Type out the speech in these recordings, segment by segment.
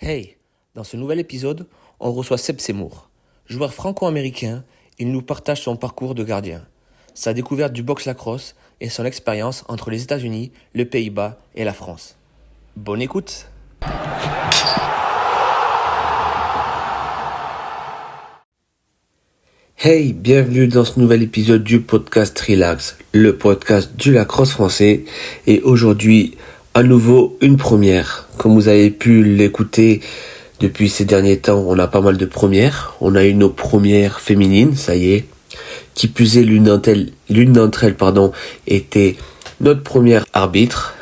Hey, dans ce nouvel épisode, on reçoit Seb Seymour. Joueur franco-américain, il nous partage son parcours de gardien, sa découverte du boxe lacrosse et son expérience entre les États-Unis, les Pays-Bas et la France. Bonne écoute! Hey, bienvenue dans ce nouvel épisode du podcast Relax, le podcast du lacrosse français. Et aujourd'hui, à nouveau, une première. Comme vous avez pu l'écouter depuis ces derniers temps, on a pas mal de premières. On a eu nos premières féminines, ça y est. Qui plus est, l'une d'entre elles, était notre première arbitre.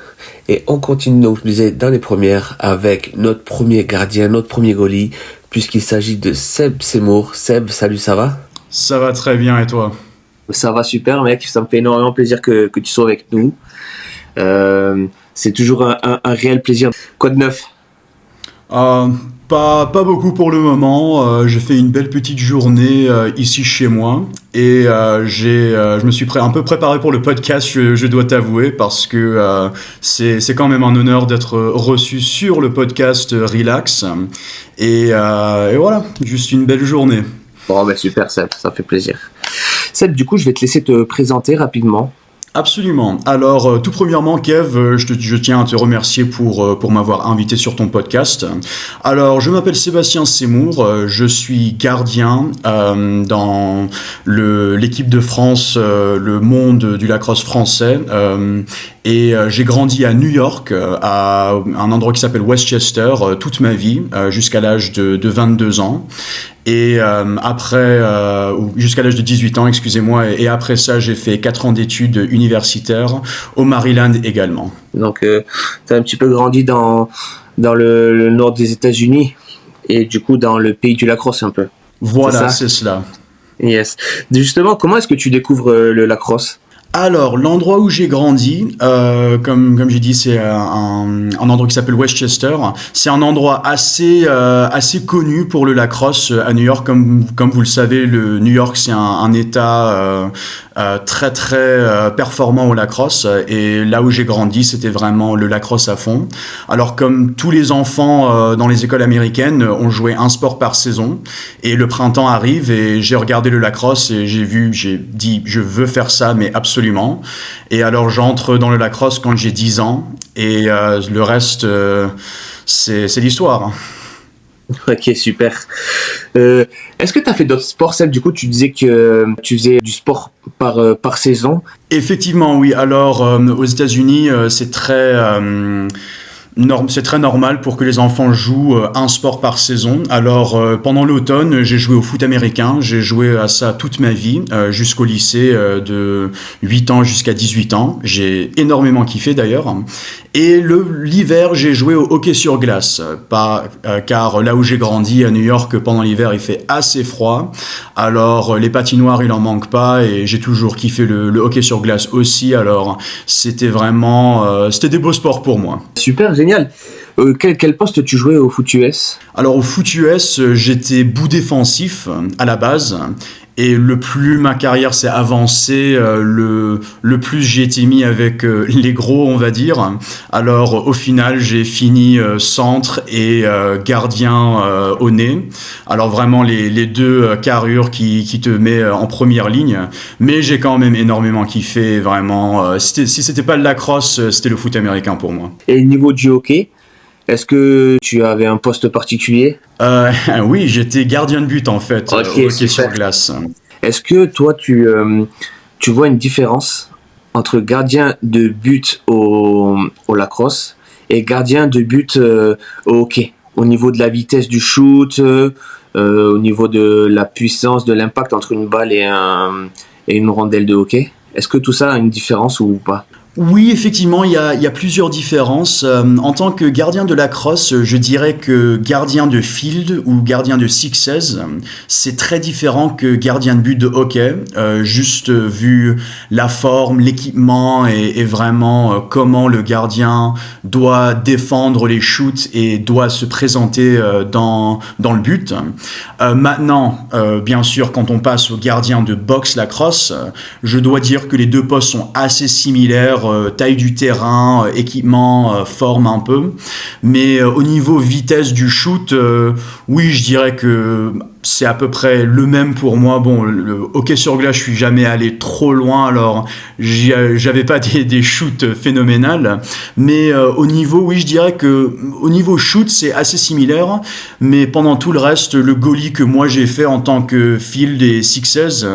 Et on continue donc, je disais, dans les premières avec notre premier gardien, notre premier goalie, puisqu'il s'agit de Seb Seymour. Seb, salut, ça va? Ça va très bien, et toi? Ça va super, mec. Ça me fait énormément plaisir que tu sois avec nous. C'est toujours un réel plaisir. Quoi de neuf? Pas beaucoup pour le moment. J'ai fait une belle petite journée ici chez moi et je me suis un peu préparé pour le podcast, je dois t'avouer, parce que c'est quand même un honneur d'être reçu sur le podcast Relax. Et voilà, juste une belle journée. Bon, ben super, Seb, ça fait plaisir. Seb, du coup, je vais te laisser te présenter rapidement. Absolument. Alors, tout premièrement, Kev, je tiens à te remercier pour m'avoir invité sur ton podcast. Alors, je m'appelle Sébastien Seymour, je suis gardien dans l'équipe de France, le monde du lacrosse français, et j'ai grandi à New York, à un endroit qui s'appelle Westchester, toute ma vie, jusqu'à l'âge de 22 ans. Et jusqu'à l'âge de 18 ans, excusez-moi, et après ça, j'ai fait 4 ans d'études universitaires au Maryland également. Donc, tu as un petit peu grandi dans le nord des États-Unis et du coup dans le pays du lacrosse un peu. Voilà, c'est cela. Yes. Justement, comment est-ce que tu découvres le lacrosse ? Alors, l'endroit où j'ai grandi, comme j'ai dit, c'est un endroit qui s'appelle Westchester. C'est un endroit assez connu pour le lacrosse à New York. Comme vous le savez, New York, c'est un État très très performant au lacrosse. Et là où j'ai grandi, c'était vraiment le lacrosse à fond. Alors, comme tous les enfants dans les écoles américaines, on jouait un sport par saison. Et le printemps arrive et j'ai regardé le lacrosse et j'ai dit, je veux faire ça, mais absolument. Et alors j'entre dans le lacrosse quand j'ai 10 ans et le reste c'est l'histoire. Ok, super. Est-ce que tu as fait d'autres sports, Seb ? Du coup, tu disais que tu faisais du sport par saison. Effectivement, oui. Alors aux États-Unis, c'est très normal pour que les enfants jouent un sport par saison. Alors, pendant l'automne, j'ai joué au foot américain. J'ai joué à ça toute ma vie, jusqu'au lycée, de 8 ans jusqu'à 18 ans. J'ai énormément kiffé d'ailleurs. Et l'hiver, j'ai joué au hockey sur glace. Car là où j'ai grandi, à New York, pendant l'hiver, il fait assez froid. Alors, les patinoires, il en manque pas. Et j'ai toujours kiffé le hockey sur glace aussi. Alors, c'était des beaux sports pour moi. Super, génial. Quel poste tu jouais au foot US ? Alors au foot US, j'étais bout défensif à la base. Et le plus ma carrière s'est avancée, le plus j'ai été mis avec les gros, on va dire. Alors au final, j'ai fini centre et gardien au nez. Alors vraiment les deux carrures qui te met en première ligne. Mais j'ai quand même énormément kiffé, vraiment. Si c'était pas le lacrosse, c'était le foot américain pour moi. Et niveau du hockey, est-ce que tu avais un poste particulier ? Oui, j'étais gardien de but en fait, okay, au hockey sur glace. Est-ce que toi, tu vois une différence entre gardien de but au lacrosse et gardien de but au hockey ? Au niveau de la vitesse du shoot, au niveau de la puissance, de l'impact entre une balle et une rondelle de hockey ? Est-ce que tout ça a une différence ou pas ? Oui, effectivement, il y a plusieurs différences. En tant que gardien de lacrosse, je dirais que gardien de field ou gardien de sixes, c'est très différent que gardien de but de hockey. Juste vu la forme, l'équipement et vraiment comment le gardien doit défendre les shoots et doit se présenter dans le but. Maintenant, bien sûr, quand on passe au gardien de boxe lacrosse, je dois dire que les deux postes sont assez similaires taille du terrain, équipement, forme un peu. Mais au niveau vitesse du shoot, oui, je dirais que c'est à peu près le même pour moi. Bon, le hockey sur glace, je suis jamais allé trop loin, alors j'avais pas des shoots phénoménales. Mais au niveau, oui, je dirais que au niveau shoot, c'est assez similaire. Mais pendant tout le reste, le goalie que moi j'ai fait en tant que field des Sixers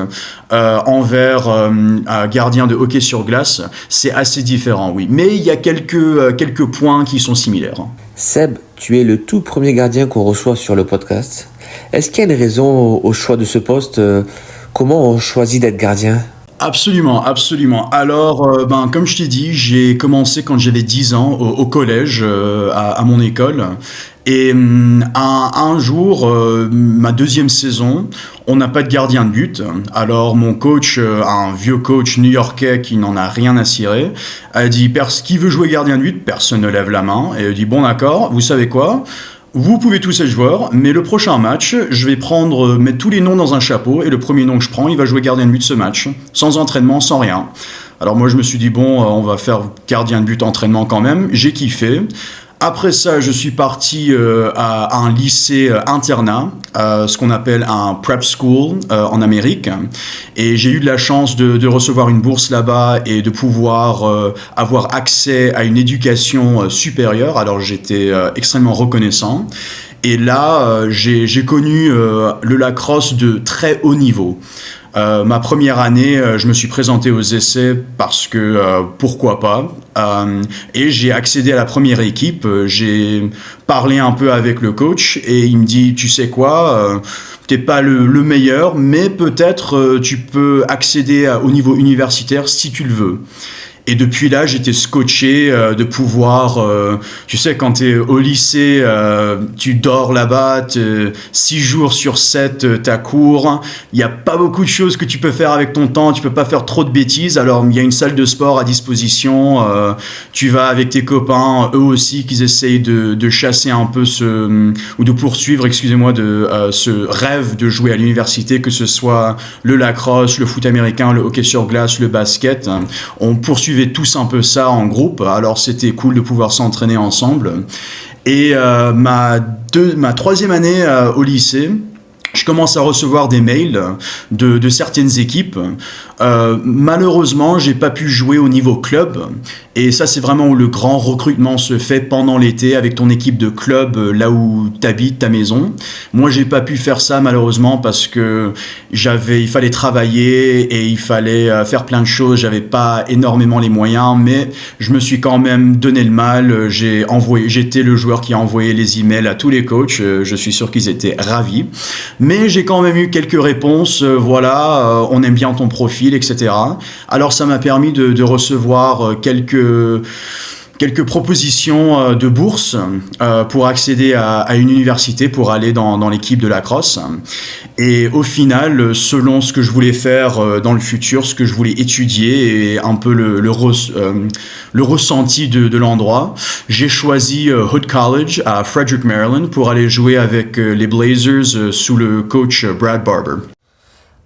envers un gardien de hockey sur glace, c'est assez différent, oui. Mais il y a quelques points qui sont similaires. Seb, tu es le tout premier gardien qu'on reçoit sur le podcast. Est-ce qu'il y a une raison au choix de ce poste? Comment on choisit d'être gardien? Absolument, absolument. Alors, comme je t'ai dit, j'ai commencé quand j'avais 10 ans au collège, à mon école. Et un jour, ma deuxième saison, on n'a pas de gardien de but. Alors mon coach, un vieux coach new-yorkais qui n'en a rien à cirer, a dit qui veut jouer gardien de but? Personne ne lève la main. Et il dit bon d'accord, vous savez quoi? Vous pouvez tous être joueurs, mais le prochain match, je vais mettre tous les noms dans un chapeau, et le premier nom que je prends, il va jouer gardien de but ce match, sans entraînement, sans rien. Alors moi je me suis dit bon, on va faire gardien de but entraînement quand même, j'ai kiffé. Après ça, je suis parti à un lycée internat, ce qu'on appelle un prep school en Amérique. Et j'ai eu de la chance de recevoir une bourse là-bas et de pouvoir avoir accès à une éducation supérieure. Alors j'étais extrêmement reconnaissant. Et là, j'ai connu le lacrosse de très haut niveau. Ma première année, je me suis présenté aux essais parce que pourquoi pas. Et j'ai accédé à la première équipe. J'ai parlé un peu avec le coach et il me dit, tu sais quoi, t'es pas le meilleur, mais peut-être tu peux accéder au niveau universitaire si tu le veux. Et depuis là, j'étais scotché de pouvoir, tu sais, quand t'es au lycée, tu dors là-bas, 6 jours sur 7, t'as cours. Il n'y a pas beaucoup de choses que tu peux faire avec ton temps, tu peux pas faire trop de bêtises. Alors, il y a une salle de sport à disposition. Tu vas avec tes copains, eux aussi, qu'ils essayent de chasser un peu ou de poursuivre, excusez-moi, ce rêve de jouer à l'université, que ce soit le lacrosse, le foot américain, le hockey sur glace, le basket. On poursuit tous un peu ça en groupe, alors c'était cool de pouvoir s'entraîner ensemble. Et ma troisième année au lycée, je commence à recevoir des mails de certaines équipes. Malheureusement, j'ai pas pu jouer au niveau club. Et ça, c'est vraiment où le grand recrutement se fait pendant l'été avec ton équipe de club là où t'habites, ta maison. Moi, j'ai pas pu faire ça malheureusement parce que il fallait travailler et il fallait faire plein de choses. J'avais pas énormément les moyens, mais je me suis quand même donné le mal. J'étais le joueur qui a envoyé les emails à tous les coachs. Je suis sûr qu'ils étaient ravis. Mais j'ai quand même eu quelques réponses. On aime bien ton profil, etc. Alors, ça m'a permis de recevoir quelques propositions de bourse pour accéder à une université, pour aller dans l'équipe de lacrosse. Et au final, selon ce que je voulais faire dans le futur, ce que je voulais étudier et un peu le ressenti de l'endroit, j'ai choisi Hood College à Frederick, Maryland, pour aller jouer avec les Blazers sous le coach Brad Barber.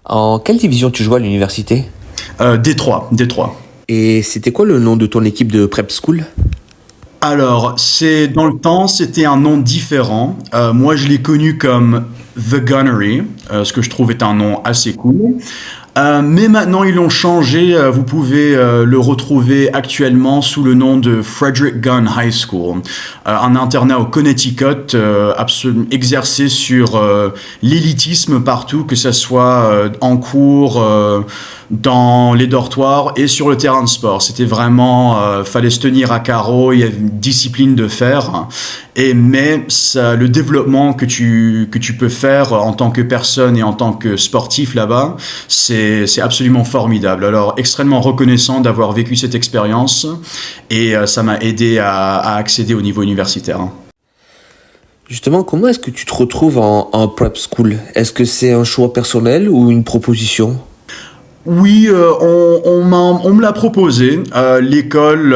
En quelle division tu joues à l'université? Détroit. Et c'était quoi le nom de ton équipe de prep school? Alors, dans le temps, c'était un nom différent. Moi, je l'ai connu comme The Gunnery, ce que je trouve est un nom assez cool. Mais maintenant, ils l'ont changé. Vous pouvez le retrouver actuellement sous le nom de Frederick Gunn High School. Un internat au Connecticut, exercé sur l'élitisme partout, que ce soit en cours, dans les dortoirs et sur le terrain de sport. C'était vraiment, fallait se tenir à carreau, il y avait une discipline de fer. Mais le développement que tu peux faire en tant que personne et en tant que sportif là-bas, c'est absolument formidable. Alors, extrêmement reconnaissant d'avoir vécu cette expérience et ça m'a aidé à accéder au niveau universitaire. Justement, comment est-ce que tu te retrouves en prep school? Est-ce que c'est un choix personnel ou une proposition? Oui, on me l'a proposé. L'école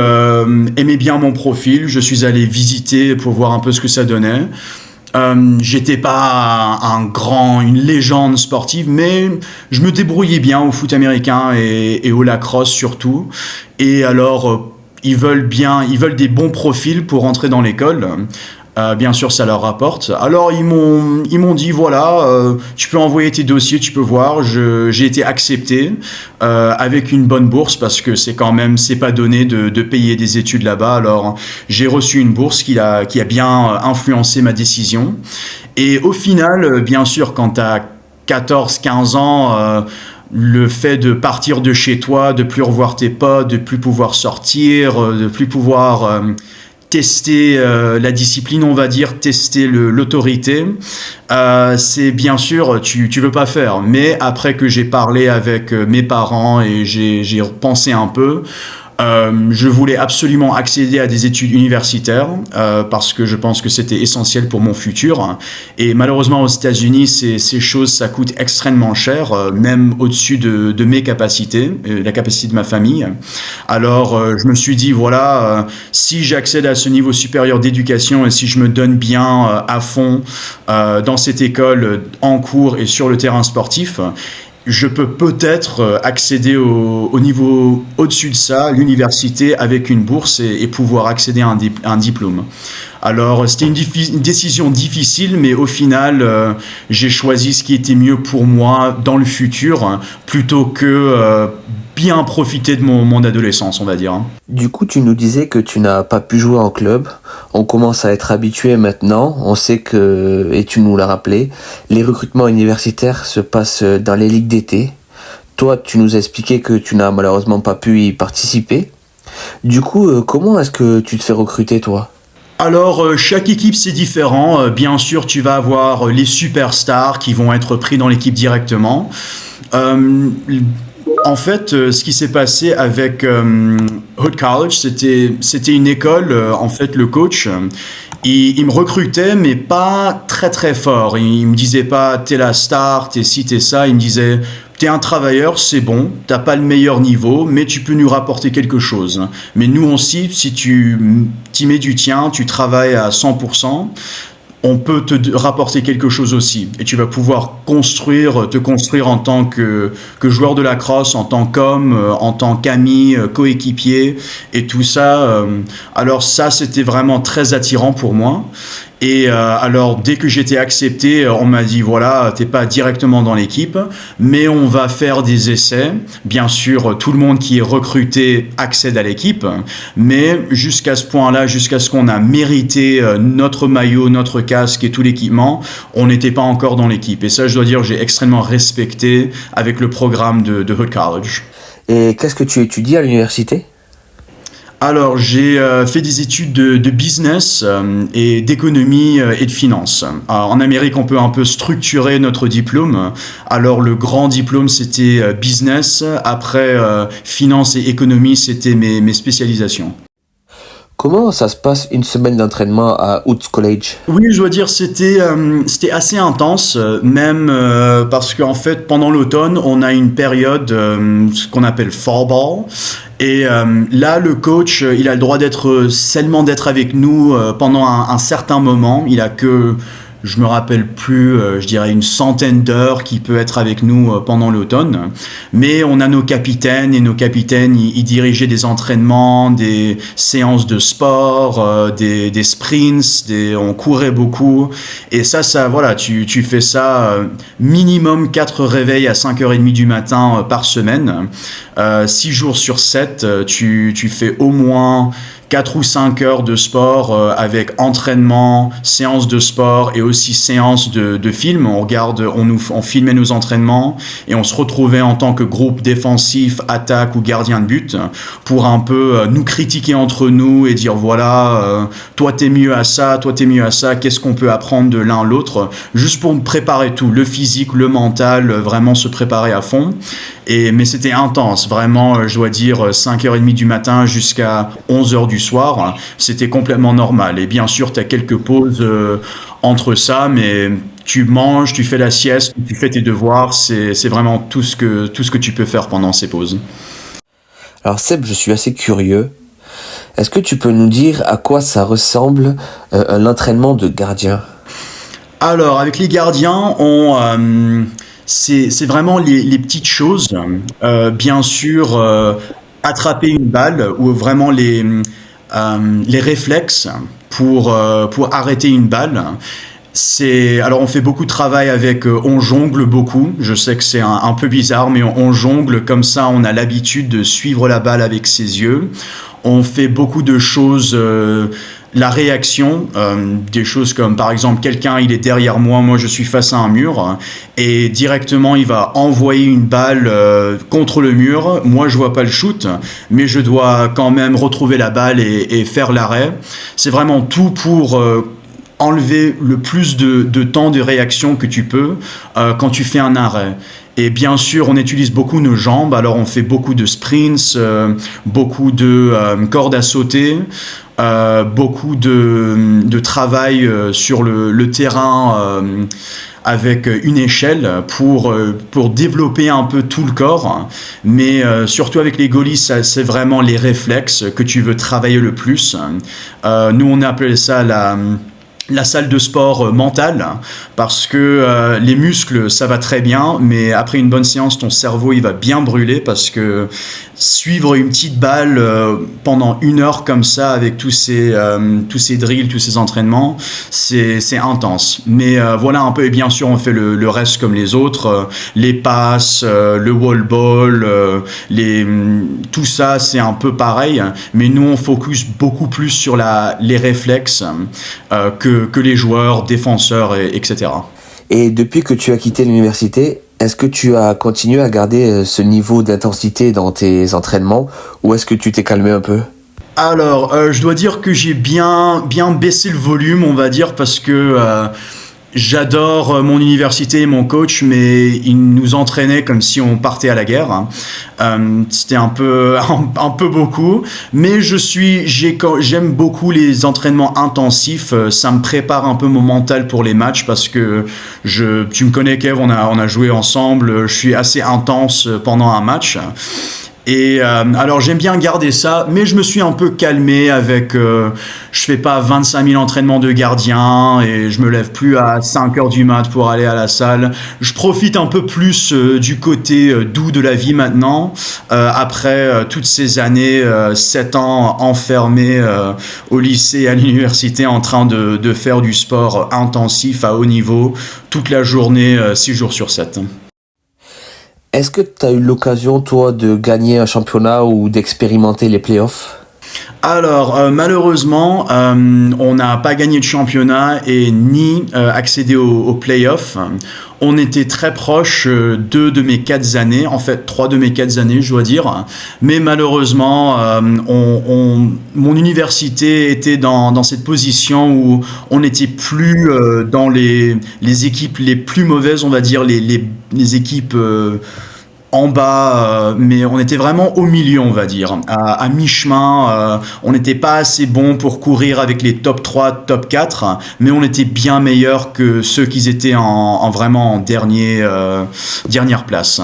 aimait bien mon profil. Je suis allé visiter pour voir un peu ce que ça donnait. J'étais pas une légende sportive, mais je me débrouillais bien au foot américain et au lacrosse surtout. Et alors, ils veulent des bons profils pour entrer dans l'école. Bien sûr, ça leur rapporte. Alors, ils m'ont dit, voilà, tu peux envoyer tes dossiers, tu peux voir. J'ai été accepté avec une bonne bourse parce que c'est pas donné de payer des études là-bas. Alors, j'ai reçu une bourse qui a bien influencé ma décision. Et au final, bien sûr, quand t'as 14, 15 ans, le fait de partir de chez toi, de plus revoir tes potes, de plus pouvoir sortir, de plus pouvoir tester la discipline, on va dire, tester l'autorité, c'est bien sûr, tu veux pas faire. Mais après que j'ai parlé avec mes parents et j'ai pensé un peu, je voulais absolument accéder à des études universitaires parce que je pense que c'était essentiel pour mon futur. Et malheureusement, aux États-Unis, ces choses, ça coûte extrêmement cher, même au-dessus de mes capacités, la capacité de ma famille. Alors, je me suis dit, voilà, si j'accède à ce niveau supérieur d'éducation et si je me donne bien à fond dans cette école, en cours et sur le terrain sportif, je peux peut-être accéder au niveau au-dessus de ça, l'université, avec une bourse et pouvoir accéder à un diplôme. Alors, c'était une décision difficile, mais au final, j'ai choisi ce qui était mieux pour moi dans le futur, plutôt que bien profiter de mon adolescence, on va dire. Du coup, tu nous disais que tu n'as pas pu jouer en club. On commence à être habitué maintenant. On sait que, et tu nous l'as rappelé, les recrutements universitaires se passent dans les ligues d'été. Toi, tu nous as expliqué que tu n'as malheureusement pas pu y participer. Du coup, comment est-ce que tu te fais recruter, toi ? Alors, chaque équipe, c'est différent. Bien sûr, tu vas avoir les superstars qui vont être pris dans l'équipe directement. En fait, ce qui s'est passé avec Hood College, c'était une école, en fait, le coach, il me recrutait, mais pas très très fort. Il me disait pas, t'es la star, t'es ci, t'es ça. Il me disait, t'es un travailleur, c'est bon, t'as pas le meilleur niveau, mais tu peux nous rapporter quelque chose. Mais nous aussi, si tu t'y mets du tien, tu travailles à 100%, on peut te rapporter quelque chose aussi. Et tu vas pouvoir te construire en tant que joueur de lacrosse, en tant qu'homme, en tant qu'ami, coéquipier, et tout ça. Alors ça, c'était vraiment très attirant pour moi. Et alors, dès que j'étais accepté, on m'a dit, voilà, t'es pas directement dans l'équipe, mais on va faire des essais. Bien sûr, tout le monde qui est recruté accède à l'équipe, mais jusqu'à ce point-là, jusqu'à ce qu'on a mérité notre maillot, notre casque et tout l'équipement, on n'était pas encore dans l'équipe. Et ça, je dois dire, j'ai extrêmement respecté avec le programme de Hood College. Et qu'est-ce que tu étudies à l'université ? Alors, j'ai fait des études de business et d'économie et de finance. En Amérique, on peut un peu structurer notre diplôme. Alors, le grand diplôme, c'était business. Après, finance et économie, c'était mes spécialisations. Comment ça se passe une semaine d'entraînement à Woods College ? Oui, je dois dire, c'était assez intense, même parce qu'en fait, pendant l'automne, on a une période, ce qu'on appelle fall ball. Et là, le coach, il a le droit seulement d'être avec nous pendant un certain moment. Il a que, je me rappelle plus, je dirais une centaine d'heures qui peut être avec nous pendant l'automne. Mais on a nos capitaines, et nos capitaines, ils dirigeaient des entraînements, des séances de sport, des sprints, on courait beaucoup. Et ça, voilà, tu fais ça minimum 4 réveils à 5h30 du matin par semaine. 6 jours sur 7, tu fais au moins 4 ou 5 heures de sport avec entraînement, séance de sport et aussi séance de film. On filmait nos entraînements et on se retrouvait en tant que groupe défensif, attaque ou gardien de but pour un peu nous critiquer entre nous et dire voilà, toi t'es mieux à ça, toi t'es mieux à ça, qu'est-ce qu'on peut apprendre de l'un à l'autre, juste pour me préparer tout, le physique, le mental, vraiment se préparer à fond. Mais c'était intense, vraiment, je dois dire, 5h30 du matin jusqu'à 11h du soir, c'était complètement normal. Et bien sûr, tu as quelques pauses entre ça, mais tu manges, tu fais la sieste, tu fais tes devoirs, c'est vraiment tout ce que tu peux faire pendant ces pauses. Alors Seb, je suis assez curieux. Est-ce que tu peux nous dire à quoi ça ressemble l'entraînement de gardien ? Alors, avec les gardiens, c'est vraiment les petites choses. Bien sûr, attraper une balle ou vraiment les réflexes pour arrêter une balle. Alors on fait beaucoup de travail avec, on jongle beaucoup. Je sais que c'est un peu bizarre, mais on jongle comme ça. On a l'habitude de suivre la balle avec ses yeux. On fait beaucoup de choses. La réaction, des choses comme par exemple quelqu'un il est derrière moi je suis face à un mur et directement il va envoyer une balle contre le mur, moi je vois pas le shoot mais je dois quand même retrouver la balle et faire l'arrêt. C'est vraiment tout pour enlever le plus de temps de réaction que tu peux quand tu fais un arrêt. Et bien sûr, on utilise beaucoup nos jambes, alors on fait beaucoup de sprints, beaucoup de cordes à sauter, beaucoup de travail sur le terrain avec une échelle pour développer un peu tout le corps. Mais surtout avec les goalies, c'est vraiment les réflexes que tu veux travailler le plus. Nous, on appelle ça la salle de sport mentale, parce que les muscles ça va très bien, mais après une bonne séance ton cerveau il va bien brûler, parce que suivre une petite balle pendant 1 heure comme ça avec tous ces drills, tous ces entraînements, c'est intense. Mais voilà un peu, et bien sûr on fait le reste comme les autres, les passes, le wall ball, tout ça c'est un peu pareil, mais nous on focus beaucoup plus sur les réflexes que les joueurs, défenseurs, etc. Et depuis que tu as quitté l'université, est-ce que tu as continué à garder ce niveau d'intensité dans tes entraînements ou est-ce que tu t'es calmé un peu ? Alors, je dois dire que j'ai bien baissé le volume, on va dire, parce que j'adore mon université et mon coach, mais il nous entraînait comme si on partait à la guerre. C'était un peu beaucoup, mais j'aime beaucoup les entraînements intensifs. Ça me prépare un peu mon mental pour les matchs, parce que tu me connais, Kev, on a joué ensemble. Je suis assez intense pendant un match. Et alors j'aime bien garder ça, mais je me suis un peu calmé avec je fais pas 25 000 entraînements de gardien et je me lève plus à 5 heures du mat pour aller à la salle. Je profite un peu plus du côté doux de la vie maintenant, après toutes ces années, 7 ans enfermé au lycée et à l'université en train de faire du sport intensif à haut niveau toute la journée, 6 jours sur 7. Est-ce que tu as eu l'occasion, toi, de gagner un championnat ou d'expérimenter les playoffs ? Alors, malheureusement, on n'a pas gagné de championnat et ni accédé aux playoffs. On était très proche 2 de mes 4 années, en fait 3 de mes 4 années, je dois dire. Mais malheureusement, mon université était dans cette position où on n'était plus dans les équipes les plus mauvaises, on va dire, les équipes en bas, mais on était vraiment au milieu, on va dire, à mi-chemin. On n'était pas assez bon pour courir avec les top 3, top 4, mais on était bien meilleur que ceux qui étaient vraiment en dernière place.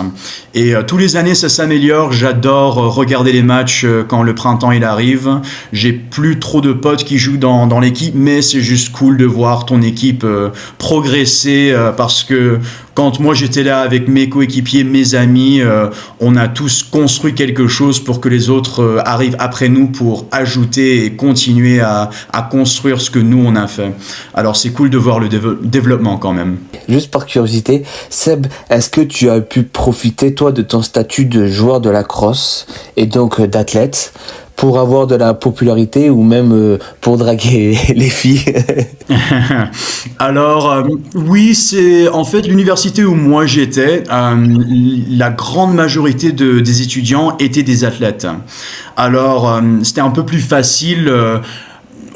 Et tous les années, ça s'améliore. J'adore regarder les matchs quand le printemps il arrive. J'ai plus trop de potes qui jouent dans l'équipe, mais c'est juste cool de voir ton équipe progresser, parce que quand moi j'étais là avec mes coéquipiers, mes amis, on a tous construit quelque chose pour que les autres arrivent après nous pour ajouter et continuer à construire ce que nous on a fait. Alors c'est cool de voir le développement quand même. Juste par curiosité, Seb, est-ce que tu as pu profiter toi de ton statut de joueur de lacrosse et donc d'athlète pour avoir de la popularité ou même pour draguer les filles? Alors, oui, c'est en fait l'université où moi j'étais, la grande majorité des étudiants étaient des athlètes. Alors, c'était un peu plus facile.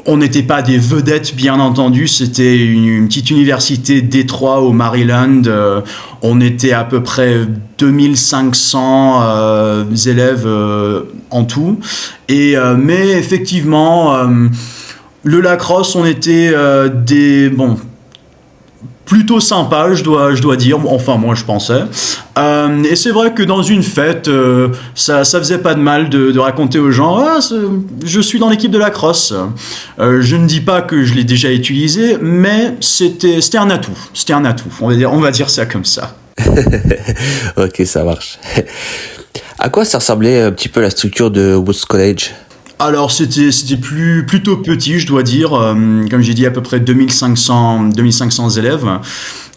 On n'était pas des vedettes, bien entendu. C'était une petite université Détroit au Maryland. On était à peu près 2500 élèves en tout. Mais effectivement, le lacrosse, on était plutôt sympa, je dois dire. Enfin, moi, je pensais. Et c'est vrai que dans une fête, ça faisait pas de mal de raconter aux gens je suis dans l'équipe de lacrosse. Je ne dis pas que je l'ai déjà utilisé, mais c'était un atout. C'était un atout. On va dire ça comme ça. Ok, ça marche. À quoi ça ressemblait un petit peu la structure de Woods College? Alors c'était plutôt petit, je dois dire. Comme j'ai dit, à peu près 2500 élèves.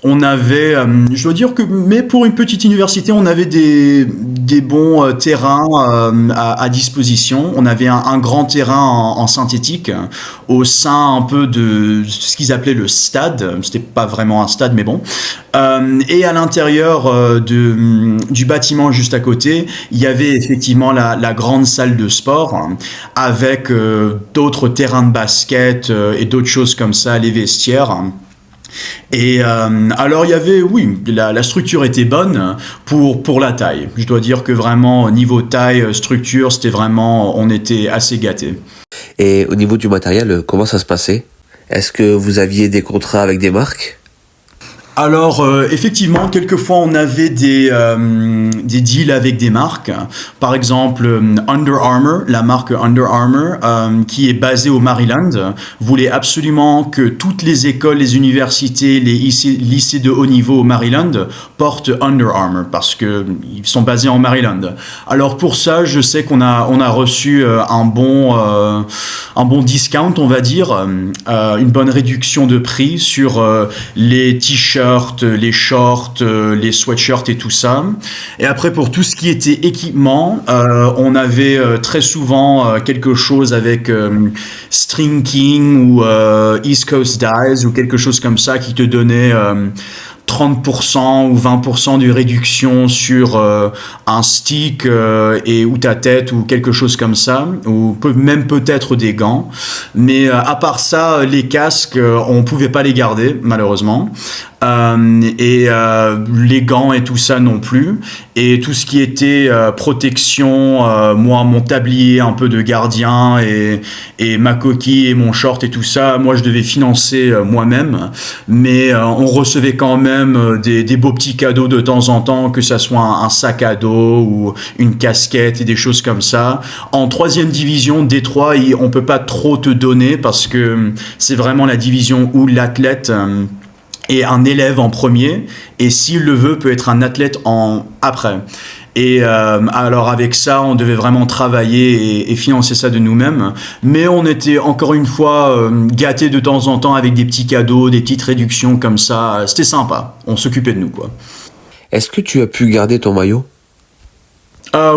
On avait, je dois dire que, mais pour une petite université, on avait des bons terrains à disposition. On avait un grand terrain en synthétique au sein un peu de ce qu'ils appelaient le stade. C'était pas vraiment un stade, mais bon. Et à l'intérieur du bâtiment juste à côté, il y avait effectivement la grande salle de sport avec d'autres terrains de basket et d'autres choses comme ça, les vestiaires. Et alors il y avait, oui, la structure était bonne pour la taille. Je dois dire que vraiment, niveau taille, structure, c'était vraiment, on était assez gâtés. Et au niveau du matériel, comment ça se passait? Est-ce que vous aviez des contrats avec des marques? Alors effectivement, quelquefois on avait des deals avec des marques. Par exemple, Under Armour, la marque Under Armour, qui est basée au Maryland, voulait absolument que toutes les écoles, les universités, les lycées de haut niveau au Maryland portent Under Armour parce que ils sont basés en Maryland. Alors pour ça, je sais qu'on a reçu un bon discount, on va dire, une bonne réduction de prix sur les t-shirts, les shorts, les sweatshirts et tout ça. Et après, pour tout ce qui était équipement, on avait très souvent quelque chose avec String King ou East Coast Dyes ou quelque chose comme ça qui te donnait 30% ou 20% de réduction sur un stick ou ta tête ou quelque chose comme ça, ou même peut-être des gants. Mais à part ça, les casques, on pouvait pas les garder malheureusement. Les gants et tout ça non plus. Et tout ce qui était protection, moi mon tablier un peu de gardien et ma coquille et mon short et tout ça, moi je devais financer moi-même. Mais on recevait quand même des beaux petits cadeaux de temps en temps, que ça soit un sac à dos ou une casquette et des choses comme ça. En troisième division, Détroit, on peut pas trop te donner parce que c'est vraiment la division où l'athlète est un élève en premier et s'il le veut peut être un athlète après. Et alors avec ça, on devait vraiment travailler et financer ça de nous-mêmes. Mais on était encore une fois gâtés de temps en temps avec des petits cadeaux, des petites réductions comme ça. C'était sympa. On s'occupait de nous, quoi. Est-ce que tu as pu garder ton maillot?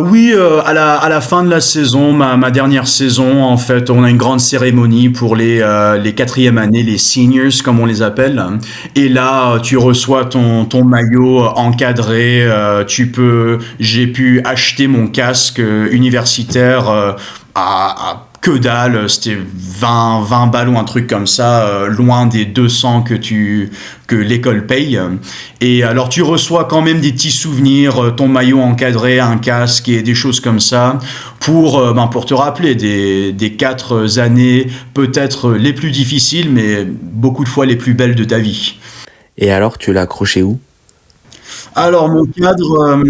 Oui, à la fin de la saison, ma dernière saison, en fait, on a une grande cérémonie pour les quatrième années, les seniors comme on les appelle. Et là, tu reçois ton maillot encadré. J'ai pu acheter mon casque universitaire à que dalle, c'était 20 balles ou un truc comme ça, loin des 200 que l'école paye. Et alors tu reçois quand même des petits souvenirs, ton maillot encadré, un casque et des choses comme ça pour te rappeler des 4 années peut-être les plus difficiles mais beaucoup de fois les plus belles de ta vie. Et alors, tu l'as accroché où? Alors mon cadre,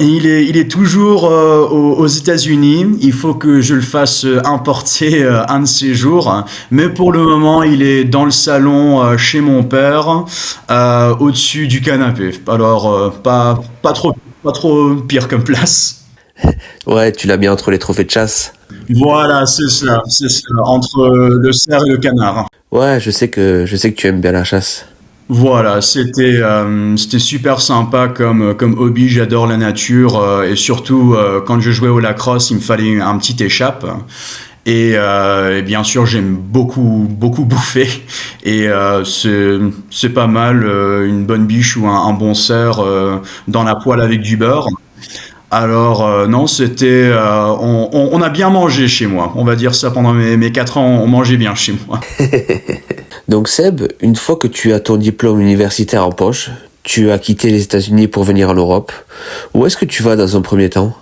il est toujours aux États-Unis. Il faut que je le fasse importer un de ces jours. Mais pour le moment, il est dans le salon chez mon père, au-dessus du canapé. Alors, pas trop pire comme place. Ouais, tu l'as mis entre les trophées de chasse. Voilà, c'est ça, entre le cerf et le canard. Ouais, je sais que tu aimes bien la chasse. Voilà, c'était super sympa comme hobby. J'adore la nature et surtout quand je jouais au lacrosse, il me fallait un petit échappe. Et bien sûr, j'aime beaucoup bouffer. Et c'est pas mal une bonne biche ou un bon cerf dans la poêle avec du beurre. Alors non, on a bien mangé chez moi. On va dire ça pendant mes 4 ans, on mangeait bien chez moi. Donc Seb, une fois que tu as ton diplôme universitaire en poche, tu as quitté les États-Unis pour venir en Europe. Où est-ce que tu vas dans un premier temps?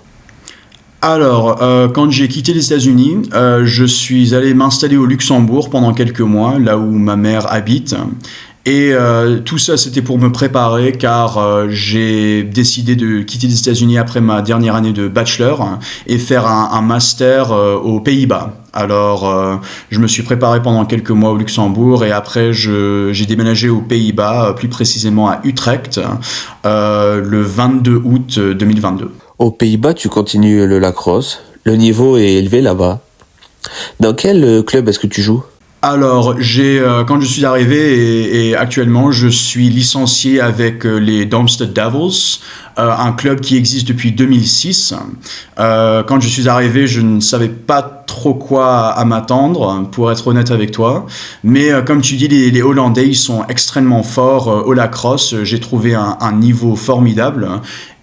Alors, quand j'ai quitté les États-Unis, je suis allé m'installer au Luxembourg pendant quelques mois, là où ma mère habite. Et tout ça, c'était pour me préparer car j'ai décidé de quitter les États-Unis après ma dernière année de bachelor et faire un master aux Pays-Bas, Alors, je me suis préparé pendant quelques mois au Luxembourg et après, j'ai déménagé aux Pays-Bas, plus précisément à Utrecht, le 22 août 2022. Aux Pays-Bas, tu continues le lacrosse. Le niveau est élevé là-bas. Dans quel club est-ce que tu joues? Alors, quand je suis arrivé et actuellement, je suis licencié avec les Darmstadt Devils, un club qui existe depuis 2006. Quand je suis arrivé, je ne savais pas trop quoi à m'attendre, pour être honnête avec toi. Mais comme tu dis, les Hollandais, ils sont extrêmement forts au lacrosse. J'ai trouvé un niveau formidable.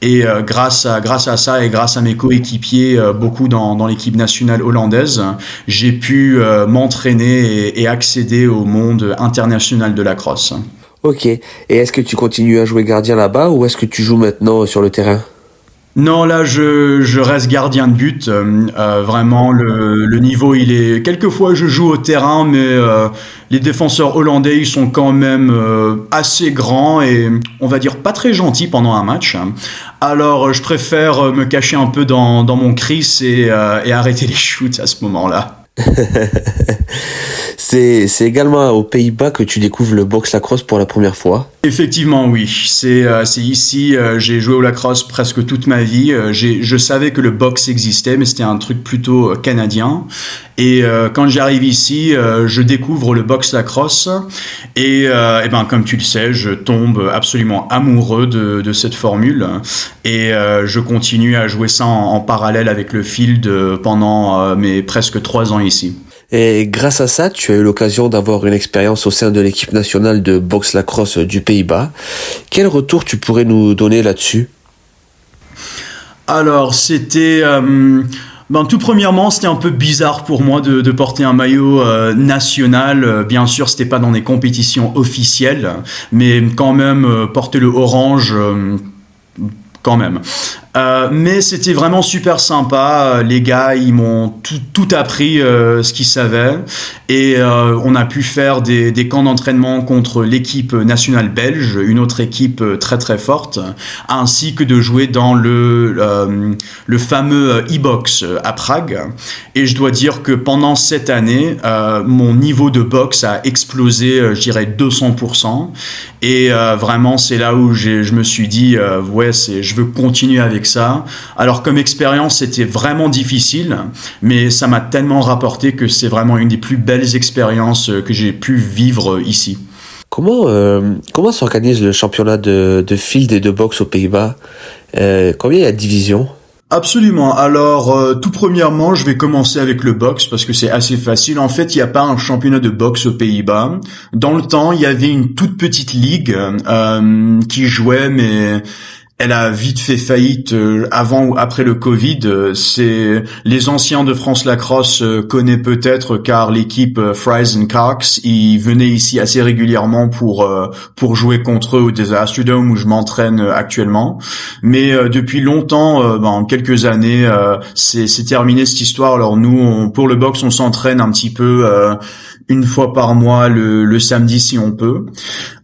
Et grâce à ça et grâce à mes coéquipiers, beaucoup dans l'équipe nationale hollandaise, j'ai pu m'entraîner et accéder au monde international de la crosse. Ok. Et est-ce que tu continues à jouer gardien là-bas ou est-ce que tu joues maintenant sur le terrain? Non, là, je reste gardien de but. Vraiment, le niveau, il est... Quelquefois, je joue au terrain, mais les défenseurs hollandais, ils sont quand même assez grands et, on va dire, pas très gentils pendant un match. Alors, je préfère me cacher un peu dans mon crease et arrêter les shoots à ce moment-là. C'est également aux Pays-Bas que tu découvres le boxe lacrosse pour la première fois. Effectivement, oui. C'est ici. J'ai joué au lacrosse presque toute ma vie. Je savais que le boxe existait, mais c'était un truc plutôt canadien. Et quand j'arrive ici, je découvre le boxe lacrosse. Et ben, comme tu le sais, je tombe absolument amoureux de cette formule. Et je continue à jouer ça en parallèle avec le field pendant mes presque 3 ans ici. Et grâce à ça, tu as eu l'occasion d'avoir une expérience au sein de l'équipe nationale de boxe lacrosse du Pays-Bas. Quel retour tu pourrais nous donner là-dessus? Alors, c'était... tout premièrement, c'était un peu bizarre pour moi de porter un maillot national. Bien sûr, c'était pas dans des compétitions officielles, mais quand même, porter le orange... quand même. Mais c'était vraiment super sympa. Les gars, ils m'ont tout appris ce qu'ils savaient. Et on a pu faire des camps d'entraînement contre l'équipe nationale belge, une autre équipe très très forte, ainsi que de jouer dans le fameux e-box à Prague. Et je dois dire que pendant cette année, mon niveau de boxe a explosé, je dirais 200%. Et vraiment, c'est là où je me suis dit, je veux continuer avec ça. Alors comme expérience, c'était vraiment difficile, mais ça m'a tellement rapporté que c'est vraiment une des plus belles expériences que j'ai pu vivre ici. Comment s'organise le championnat de field et de boxe aux Pays-Bas? Combien il y a de divisions? Absolument. Alors, tout premièrement, je vais commencer avec le boxe parce que c'est assez facile. En fait, il n'y a pas un championnat de boxe aux Pays-Bas. Dans le temps, il y avait une toute petite ligue qui jouait, mais elle a vite fait faillite avant ou après le Covid. C'est les anciens de France Lacrosse connaissent peut-être car l'équipe Fries and Cox, ils venaient ici assez régulièrement pour jouer contre eux au Astrodome où je m'entraîne actuellement. Mais depuis longtemps, quelques années, c'est terminé cette histoire. Alors nous, pour le boxe, on s'entraîne un petit peu une fois par mois le samedi si on peut.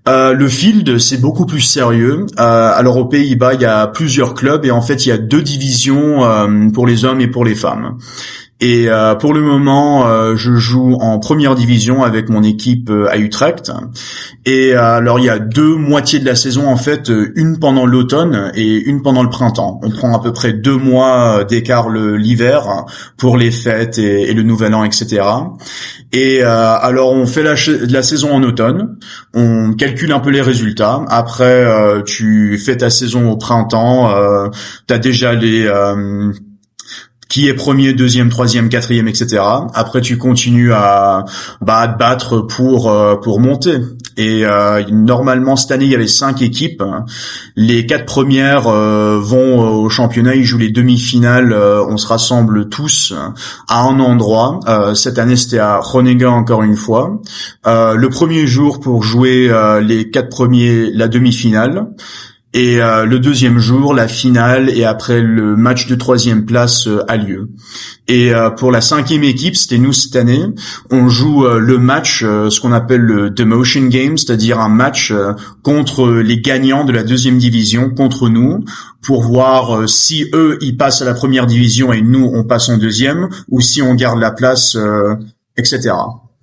Le field, c'est beaucoup plus sérieux. Alors aux Pays-Bas, il y a plusieurs clubs et en fait, il y a 2 divisions pour les hommes et pour les femmes. Et pour le moment, je joue en première division avec mon équipe à Utrecht. Et alors, il y a 2 moitiés de la saison, en fait, une pendant l'automne et une pendant le printemps. On prend à peu près 2 mois d'écart l'hiver pour les fêtes et le nouvel an, etc. Et alors, on fait la saison en automne. On calcule un peu les résultats. Après, tu fais ta saison au printemps. T'as déjà les... qui est premier, deuxième, troisième, quatrième, etc. Après, tu continues à te battre pour monter. Et normalement, cette année, il y avait 5 équipes. Les 4 premières vont au championnat, ils jouent les demi-finales. On se rassemble tous à un endroit. Cette année, c'était à Groningen encore une fois. Le premier jour pour jouer les 4 premiers, la demi-finale. Et le deuxième jour, la finale et après le match de troisième place a lieu. Et pour la cinquième équipe, c'était nous cette année, on joue le match, ce qu'on appelle le Demotion Game, c'est-à-dire un match contre les gagnants de la deuxième division, contre nous, pour voir si eux, ils passent à la première division et nous, on passe en deuxième, ou si on garde la place, etc.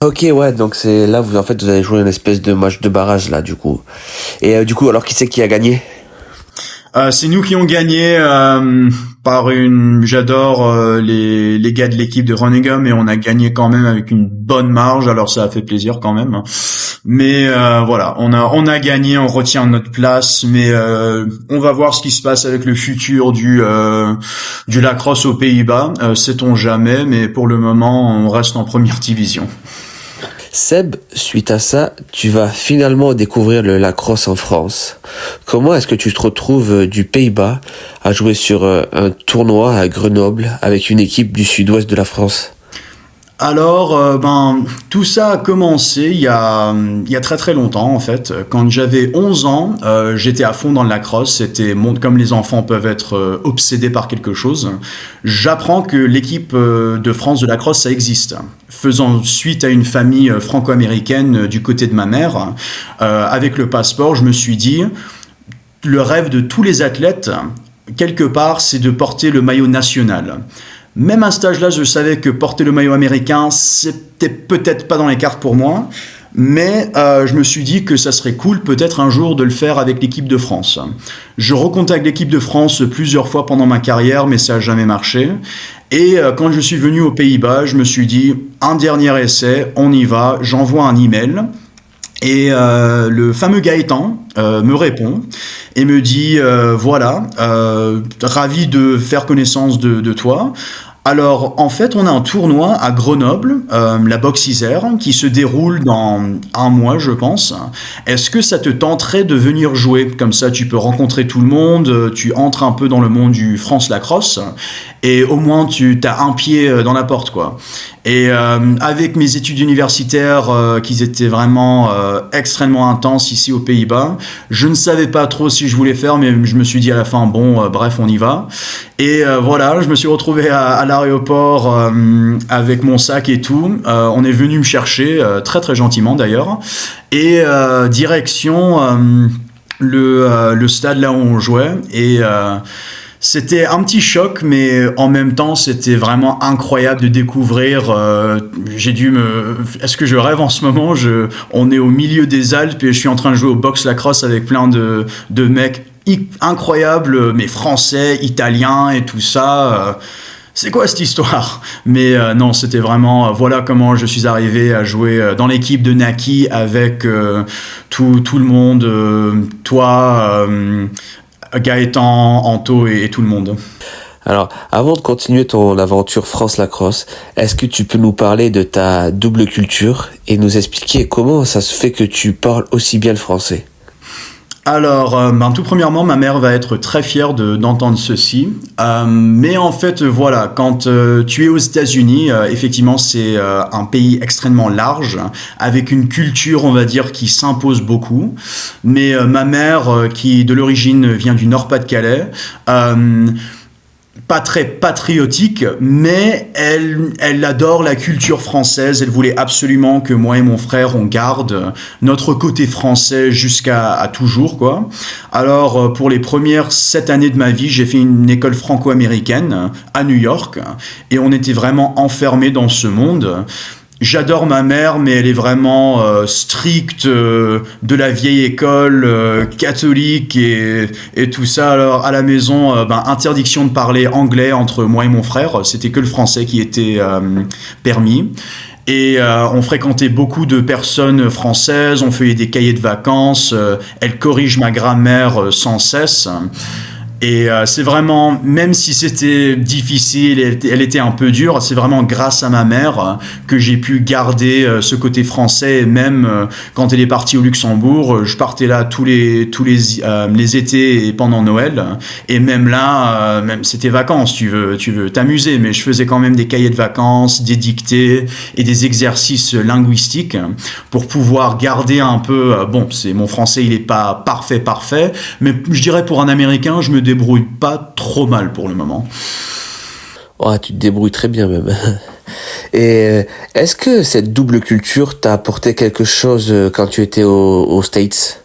Ok, ouais, donc c'est là, vous allez jouer une espèce de match de barrage, là, du coup. Et du coup, alors, qui c'est qui a gagné? C'est nous qui ont gagné j'adore les gars de l'équipe de Runningham, et on a gagné quand même avec une bonne marge, alors ça a fait plaisir quand même. Mais voilà, on a gagné, on retient notre place, mais on va voir ce qui se passe avec le futur du lacrosse aux Pays-Bas, sait-on jamais, mais pour le moment, on reste en première division. Seb, suite à ça, tu vas finalement découvrir le lacrosse en France. Comment est-ce que tu te retrouves du Pays-Bas à jouer sur un tournoi à Grenoble avec une équipe du sud-ouest de la France? Alors, tout ça a commencé il y a très très longtemps en fait. Quand j'avais 11 ans, j'étais à fond dans le lacrosse. C'était comme les enfants peuvent être obsédés par quelque chose. J'apprends que l'équipe de France de lacrosse, ça existe. Faisant suite à une famille franco-américaine du côté de ma mère, avec le passeport, je me suis dit, le rêve de tous les athlètes, quelque part, c'est de porter le maillot national. Même à cet âge-là, je savais que porter le maillot américain, c'était peut-être pas dans les cartes pour moi, mais je me suis dit que ça serait cool peut-être un jour de le faire avec l'équipe de France. Je recontacte l'équipe de France plusieurs fois pendant ma carrière, mais ça n'a jamais marché. Et quand je suis venu aux Pays-Bas, je me suis dit, un dernier essai, on y va, j'envoie un email. Et le fameux Gaëtan me répond et me dit voilà, ravi de faire connaissance de toi. Alors, en fait, on a un tournoi à Grenoble, la Boxe Isère, qui se déroule dans un mois, je pense. Est-ce que ça te tenterait de venir jouer? Comme ça, tu peux rencontrer tout le monde, tu entres un peu dans le monde du France Lacrosse, et au moins, tu as un pied dans la porte, quoi. Et avec mes études universitaires, qui étaient vraiment extrêmement intenses ici aux Pays-Bas, je ne savais pas trop si je voulais faire, mais je me suis dit à la fin, bon, bref, on y va. Et voilà, je me suis retrouvé à l'aéroport avec mon sac et tout. On est venu me chercher, très très gentiment d'ailleurs. Et direction le stade là où on jouait. Et c'était un petit choc, mais en même temps, c'était vraiment incroyable de découvrir. Est-ce que je rêve en ce moment? On est au milieu des Alpes et je suis en train de jouer au boxe lacrosse avec plein de mecs incroyables, mais français, italiens et tout ça. C'est quoi cette histoire? Mais non, c'était vraiment... voilà comment je suis arrivé à jouer dans l'équipe de Naki avec tout le monde, toi... Gaëtan, Anto et tout le monde. Alors, avant de continuer ton aventure France Lacrosse, est-ce que tu peux nous parler de ta double culture et nous expliquer comment ça se fait que tu parles aussi bien le français? Alors, tout premièrement, ma mère va être très fière d'entendre ceci. Mais en fait, voilà, quand tu es aux États-Unis, effectivement, c'est un pays extrêmement large, avec une culture, on va dire, qui s'impose beaucoup. Mais ma mère, qui de l'origine vient du Nord-Pas-de-Calais, pas très patriotique, mais elle adore la culture française. Elle voulait absolument que moi et mon frère, on garde notre côté français jusqu'à toujours, quoi. Alors, pour les premières 7 années de ma vie, j'ai fait une école franco-américaine à New York, et on était vraiment enfermés dans ce monde. J'adore ma mère, mais elle est vraiment stricte, de la vieille école, catholique et tout ça. Alors à la maison, interdiction de parler anglais entre moi et mon frère. C'était que le français qui était permis. Et on fréquentait beaucoup de personnes françaises, on faisait des cahiers de vacances. Elle corrige ma grammaire sans cesse. Et c'est vraiment, même si c'était difficile, elle était un peu dure, c'est vraiment grâce à ma mère que j'ai pu garder ce côté français. Et même quand elle est partie au Luxembourg, je partais là tous les étés et pendant Noël. Et même là, même c'était vacances, tu veux t'amuser, mais je faisais quand même des cahiers de vacances, des dictées et des exercices linguistiques pour pouvoir garder un peu. Bon, c'est mon français, il est pas parfait, mais je dirais pour un Américain, je me débrouille pas trop mal pour le moment. Oh, tu te débrouilles très bien même. Et est-ce que cette double culture t'a apporté quelque chose quand tu étais aux States?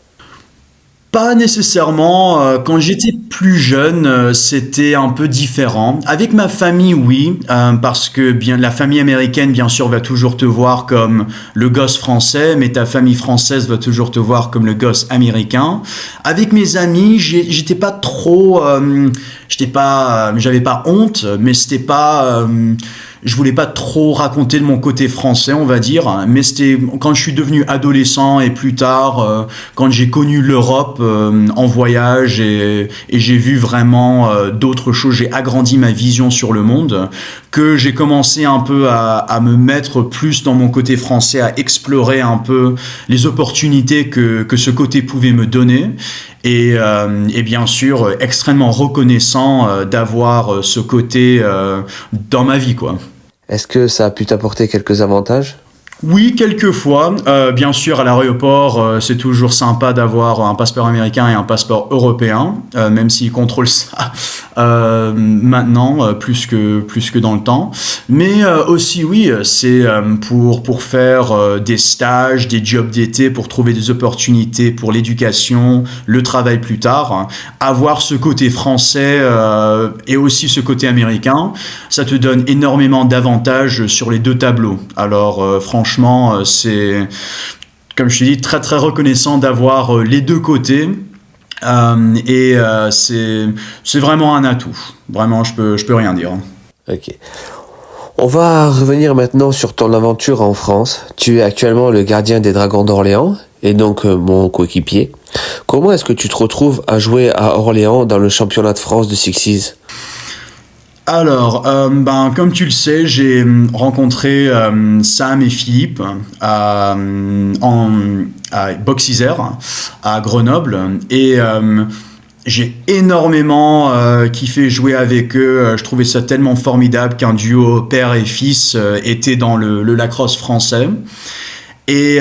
Pas nécessairement. Quand j'étais plus jeune, c'était un peu différent. Avec ma famille, oui, parce que bien la famille américaine, bien sûr, va toujours te voir comme le gosse français, mais ta famille française va toujours te voir comme le gosse américain. Avec mes amis, j'étais pas trop, j'avais pas honte, mais c'était pas. Je voulais pas trop raconter de mon côté français, on va dire, mais c'était quand je suis devenu adolescent et plus tard, quand j'ai connu l'Europe en voyage et j'ai vu vraiment d'autres choses, j'ai agrandi ma vision sur le monde, que j'ai commencé un peu à me mettre plus dans mon côté français, à explorer un peu les opportunités que ce côté pouvait me donner. Et bien sûr, extrêmement reconnaissant d'avoir ce côté dans ma vie, quoi. Est-ce que ça a pu t'apporter quelques avantages? Oui, quelquefois. Bien sûr, à l'aéroport, c'est toujours sympa d'avoir un passeport américain et un passeport européen, même s'ils contrôlent ça maintenant plus que dans le temps. Mais aussi, oui, c'est pour faire des stages, des jobs d'été, pour trouver des opportunités pour l'éducation, le travail plus tard. Avoir ce côté français et aussi ce côté américain, ça te donne énormément d'avantages sur les deux tableaux. Alors, franchement, c'est, comme je te dis, très très reconnaissant d'avoir les deux côtés c'est vraiment un atout. Vraiment, je peux rien dire. Ok. On va revenir maintenant sur ton aventure en France. Tu es actuellement le gardien des Dragons d'Orléans et donc mon coéquipier. Comment est-ce que tu te retrouves à jouer à Orléans dans le championnat de France de Sixes? Alors, comme tu le sais, j'ai rencontré Sam et Philippe à Box Isère, à Grenoble, et j'ai énormément kiffé jouer avec eux. Je trouvais ça tellement formidable qu'un duo père et fils était dans le lacrosse français. Et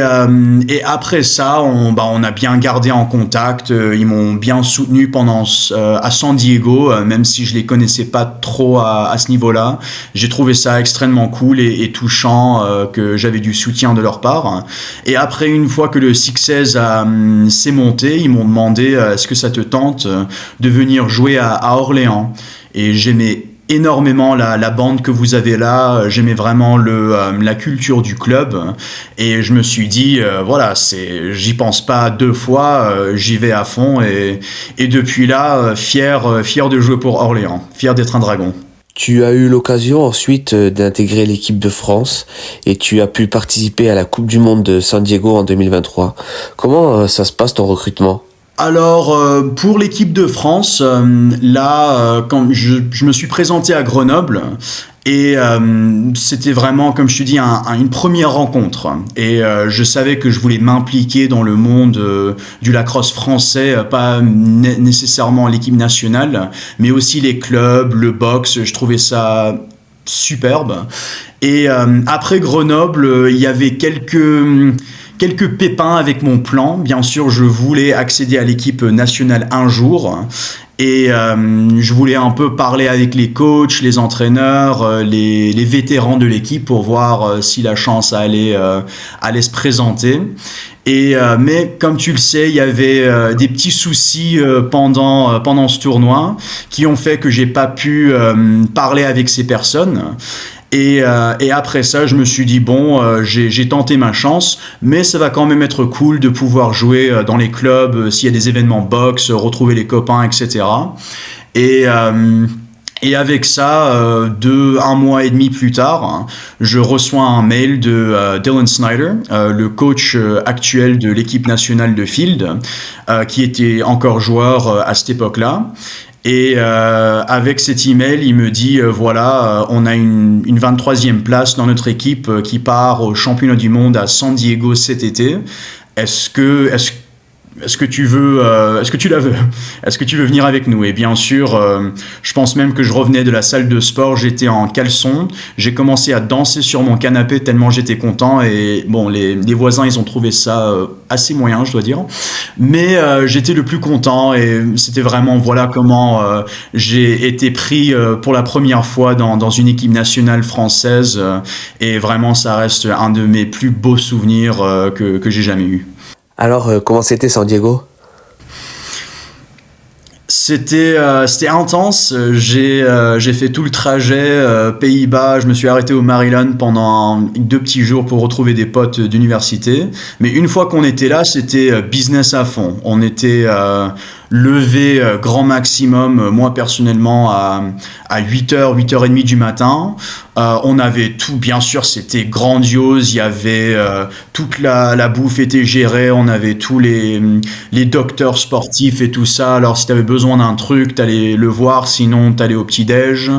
après ça, on a bien gardé en contact. Ils m'ont bien soutenu pendant à San Diego, même si je les connaissais pas trop à ce niveau-là. J'ai trouvé ça extrêmement cool et touchant que j'avais du soutien de leur part. Et après, une fois que le Sixes s'est monté, ils m'ont demandé est-ce que ça te tente de venir jouer à Orléans. Et j'aimais énormément la bande que vous avez là, j'aimais vraiment la culture du club et je me suis dit voilà, j'y pense pas deux fois, j'y vais à fond et depuis là fier de jouer pour Orléans, fier d'être un dragon. Tu as eu l'occasion ensuite d'intégrer l'équipe de France et tu as pu participer à la Coupe du Monde de San Diego en 2023. Comment ça se passe ton recrutement? Alors, pour l'équipe de France, quand je me suis présenté à Grenoble, et c'était vraiment, comme je te dis, une première rencontre. Et je savais que je voulais m'impliquer dans le monde du lacrosse français, pas nécessairement l'équipe nationale, mais aussi les clubs, le box, je trouvais ça superbe. Et après Grenoble, il y avait quelques pépins avec mon plan. Bien sûr, je voulais accéder à l'équipe nationale un jour. Et je voulais un peu parler avec les coachs, les entraîneurs, les vétérans de l'équipe pour voir si la chance allait se présenter. Mais comme tu le sais, il y avait des petits soucis pendant ce tournoi qui ont fait que j'ai pas pu parler avec ces personnes. Et après ça, je me suis dit, bon, j'ai tenté ma chance, mais ça va quand même être cool de pouvoir jouer dans les clubs, s'il y a des événements box, retrouver les copains, etc. Et avec ça, un mois et demi plus tard, je reçois un mail de Dylan Snyder, le coach actuel de l'équipe nationale de field, qui était encore joueur à cette époque-là. Et avec cet email, il me dit voilà, on a une 23e place dans notre équipe qui part au championnat du monde à San Diego cet été. Est-ce que tu veux, est-ce que tu la veux? Est-ce que tu veux venir avec nous? Et bien sûr, je pense même que je revenais de la salle de sport, j'étais en caleçon, j'ai commencé à danser sur mon canapé tellement j'étais content. Et bon, les voisins, ils ont trouvé ça assez moyen, je dois dire. Mais j'étais le plus content et c'était vraiment, voilà comment j'ai été pris pour la première fois dans une équipe nationale française. Et vraiment, ça reste un de mes plus beaux souvenirs que j'ai jamais eu. Alors, comment c'était San Diego? C'était intense. J'ai fait tout le trajet Pays-Bas. Je me suis arrêté au Maryland pendant 2 petits jours pour retrouver des potes d'université. Mais une fois qu'on était là, c'était business à fond. On était levé grand maximum, moi personnellement, à 8h, 8h30 du matin. On avait tout, bien sûr, c'était grandiose. Il y avait toute la bouffe était gérée. On avait tous les docteurs sportifs et tout ça. Alors, si tu avais besoin d'un truc, t'allais le voir. Sinon, t'allais au petit-déj.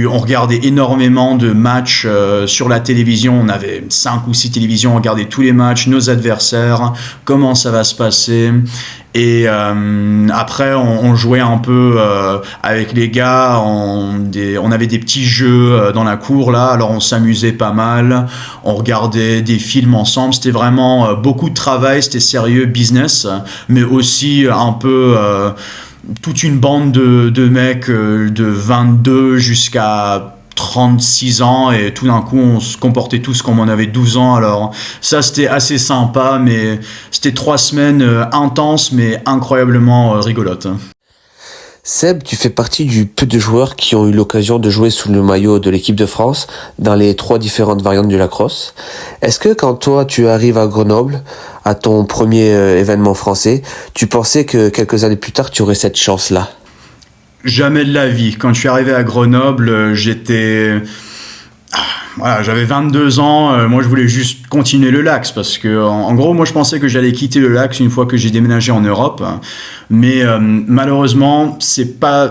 On regardait énormément de matchs sur la télévision. On avait 5 ou 6 télévisions. On regardait tous les matchs, nos adversaires, comment ça va se passer. Et après, on jouait un peu avec les gars. On avait des petits jeux dans la cour là. Alors on s'amusait pas mal. On regardait des films ensemble. C'était vraiment beaucoup de travail. C'était sérieux business, mais aussi un peu toute une bande de mecs de 22 jusqu'à 36 ans, et tout d'un coup on se comportait tous comme on avait 12 ans. Alors ça, c'était assez sympa, mais c'était 3 semaines intenses mais incroyablement rigolotes. Seb, tu fais partie du peu de joueurs qui ont eu l'occasion de jouer sous le maillot de l'équipe de France dans les 3 différentes variantes du lacrosse. Est-ce que quand toi tu arrives à Grenoble, à ton premier événement français, tu pensais que quelques années plus tard tu aurais cette chance-là? Jamais de la vie. Quand je suis arrivé à Grenoble, voilà, j'avais 22 ans, moi je voulais juste continuer le Lax parce que en gros moi je pensais que j'allais quitter le Lax une fois que j'ai déménagé en Europe, mais malheureusement c'est pas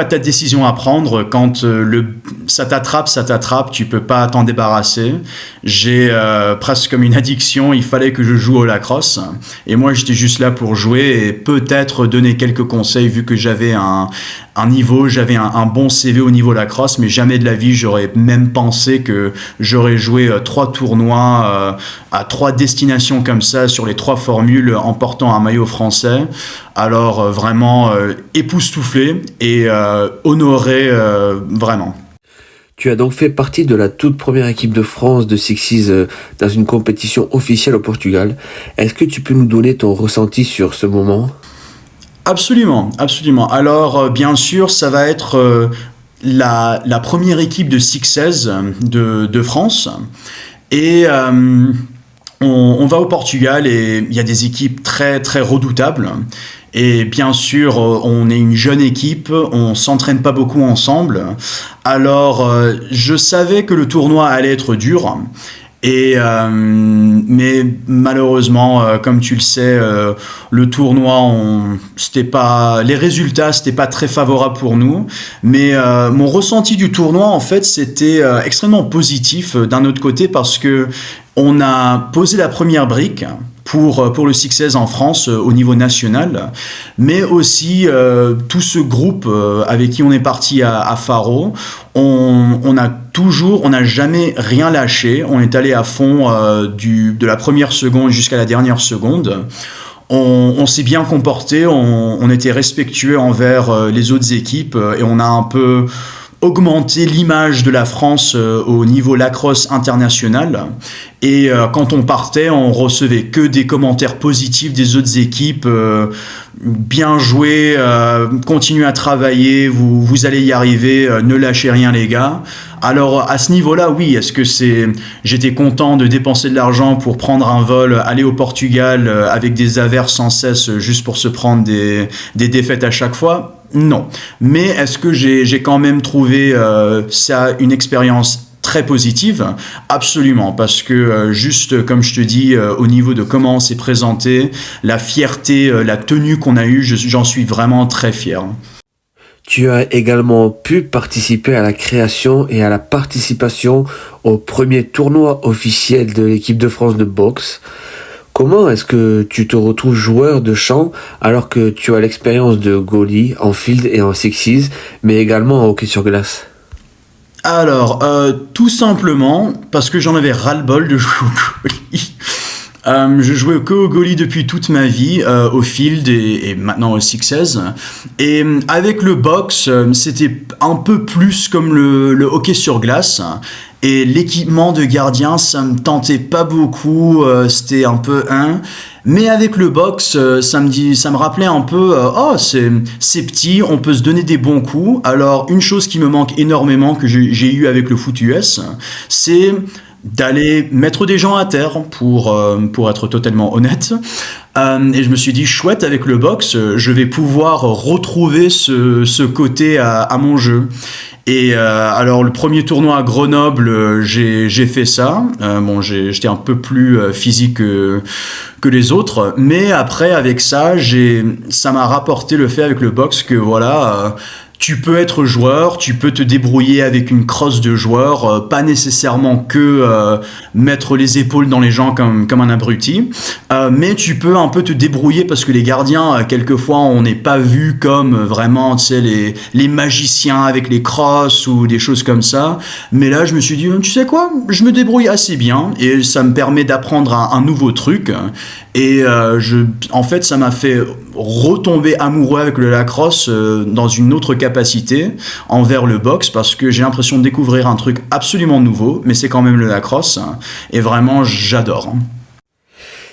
ta décision à prendre. Quand ça t'attrape, tu peux pas t'en débarrasser. J'ai presque comme une addiction, il fallait que je joue au lacrosse et moi j'étais juste là pour jouer et peut-être donner quelques conseils vu que j'avais un niveau, j'avais un bon CV au niveau lacrosse, mais jamais de la vie j'aurais même pensé que j'aurais joué 3 tournois à 3 destinations comme ça sur les 3 formules en portant un maillot français. Alors vraiment époustouflé et honoré vraiment. Tu as donc fait partie de la toute première équipe de France de Sixties dans une compétition officielle au Portugal. Est-ce que tu peux nous donner ton ressenti sur ce moment? Absolument, absolument. Alors, bien sûr, ça va être la première équipe de Sixties de France. Et on va au Portugal et il y a des équipes très, très redoutables. Et bien sûr, on est une jeune équipe, on s'entraîne pas beaucoup ensemble. Alors, je savais que le tournoi allait être dur. Mais malheureusement, comme tu le sais, le tournoi, les résultats, c'était pas très favorable pour nous. Mais mon ressenti du tournoi, en fait, c'était extrêmement positif d'un autre côté parce que on a posé la première brique pour le Sixties en France au niveau national, mais aussi tout ce groupe avec qui on est parti à Faro, on n'a jamais rien lâché, on est allé à fond de la première seconde jusqu'à la dernière seconde. On s'est bien comporté, on était respectueux envers les autres équipes et on a un peu augmenter l'image de la France au niveau lacrosse international. Et quand on partait, on recevait que des commentaires positifs des autres équipes. Bien joué, continuez à travailler, vous allez y arriver, ne lâchez rien les gars. Alors à ce niveau-là, oui, j'étais content de dépenser de l'argent pour prendre un vol, aller au Portugal avec des averses sans cesse juste pour se prendre des défaites à chaque fois? Non. Mais est-ce que j'ai quand même trouvé ça une expérience très positive? Absolument, parce que juste comme je te dis, au niveau de comment on s'est présenté, la fierté, la tenue qu'on a eue, j'en suis vraiment très fier. Tu as également pu participer à la création et à la participation au premier tournoi officiel de l'équipe de France de boxe. Comment est-ce que tu te retrouves joueur de chant alors que tu as l'expérience de goalie en field et en sixes, mais également en hockey sur glace? Alors, tout simplement parce que j'en avais ras-le-bol de jouer au goalie. Je jouais que au goalie depuis toute ma vie, au field et maintenant au sixes. Et avec le box, c'était un peu plus comme le hockey sur glace. Et l'équipement de gardien, ça me tentait pas beaucoup, c'était un peu mais avec le box, ça me rappelait un peu, c'est petit, on peut se donner des bons coups. Alors une chose qui me manque énormément que j'ai eu avec le foot US, c'est d'aller mettre des gens à terre pour être totalement honnête. Et je me suis dit, chouette, avec le box, je vais pouvoir retrouver ce côté à mon jeu. Et alors le premier tournoi à Grenoble, j'ai fait ça. J'étais un peu plus physique que les autres, mais après avec ça, ça m'a rapporté le fait avec le box que voilà. Tu peux être joueur, tu peux te débrouiller avec une crosse de joueur, pas nécessairement que mettre les épaules dans les gens comme un abruti, mais tu peux un peu te débrouiller parce que les gardiens, quelquefois, on n'est pas vu comme vraiment, tu sais, les magiciens avec les crosses ou des choses comme ça. Mais là, je me suis dit, tu sais quoi, je me débrouille assez bien et ça me permet d'apprendre un nouveau truc. Et en fait, ça m'a fait retomber amoureux avec le lacrosse dans une autre capacité envers le boxe parce que j'ai l'impression de découvrir un truc absolument nouveau, mais c'est quand même le lacrosse et vraiment j'adore.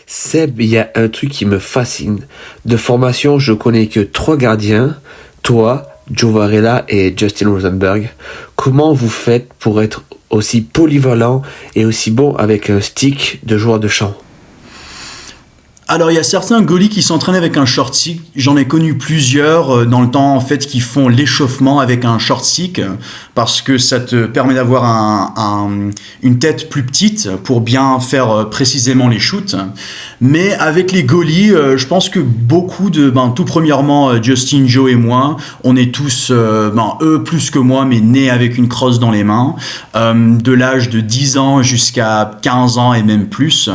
Seb, il y a un truc qui me fascine. De formation, je connais que 3 gardiens, toi, Joe Varela et Justin Rosenberg. Comment vous faites pour être aussi polyvalent et aussi bon avec un stick de joueur de champ? Alors il y a certains goalies qui s'entraînent avec un short stick, j'en ai connu plusieurs dans le temps en fait qui font l'échauffement avec un short stick parce que ça te permet d'avoir une tête plus petite pour bien faire précisément les shoots. Mais avec les goalies, je pense que beaucoup tout premièrement Justin, Joe et moi, on est tous, eux plus que moi, mais nés avec une crosse dans les mains, de l'âge de 10 ans jusqu'à 15 ans et même plus.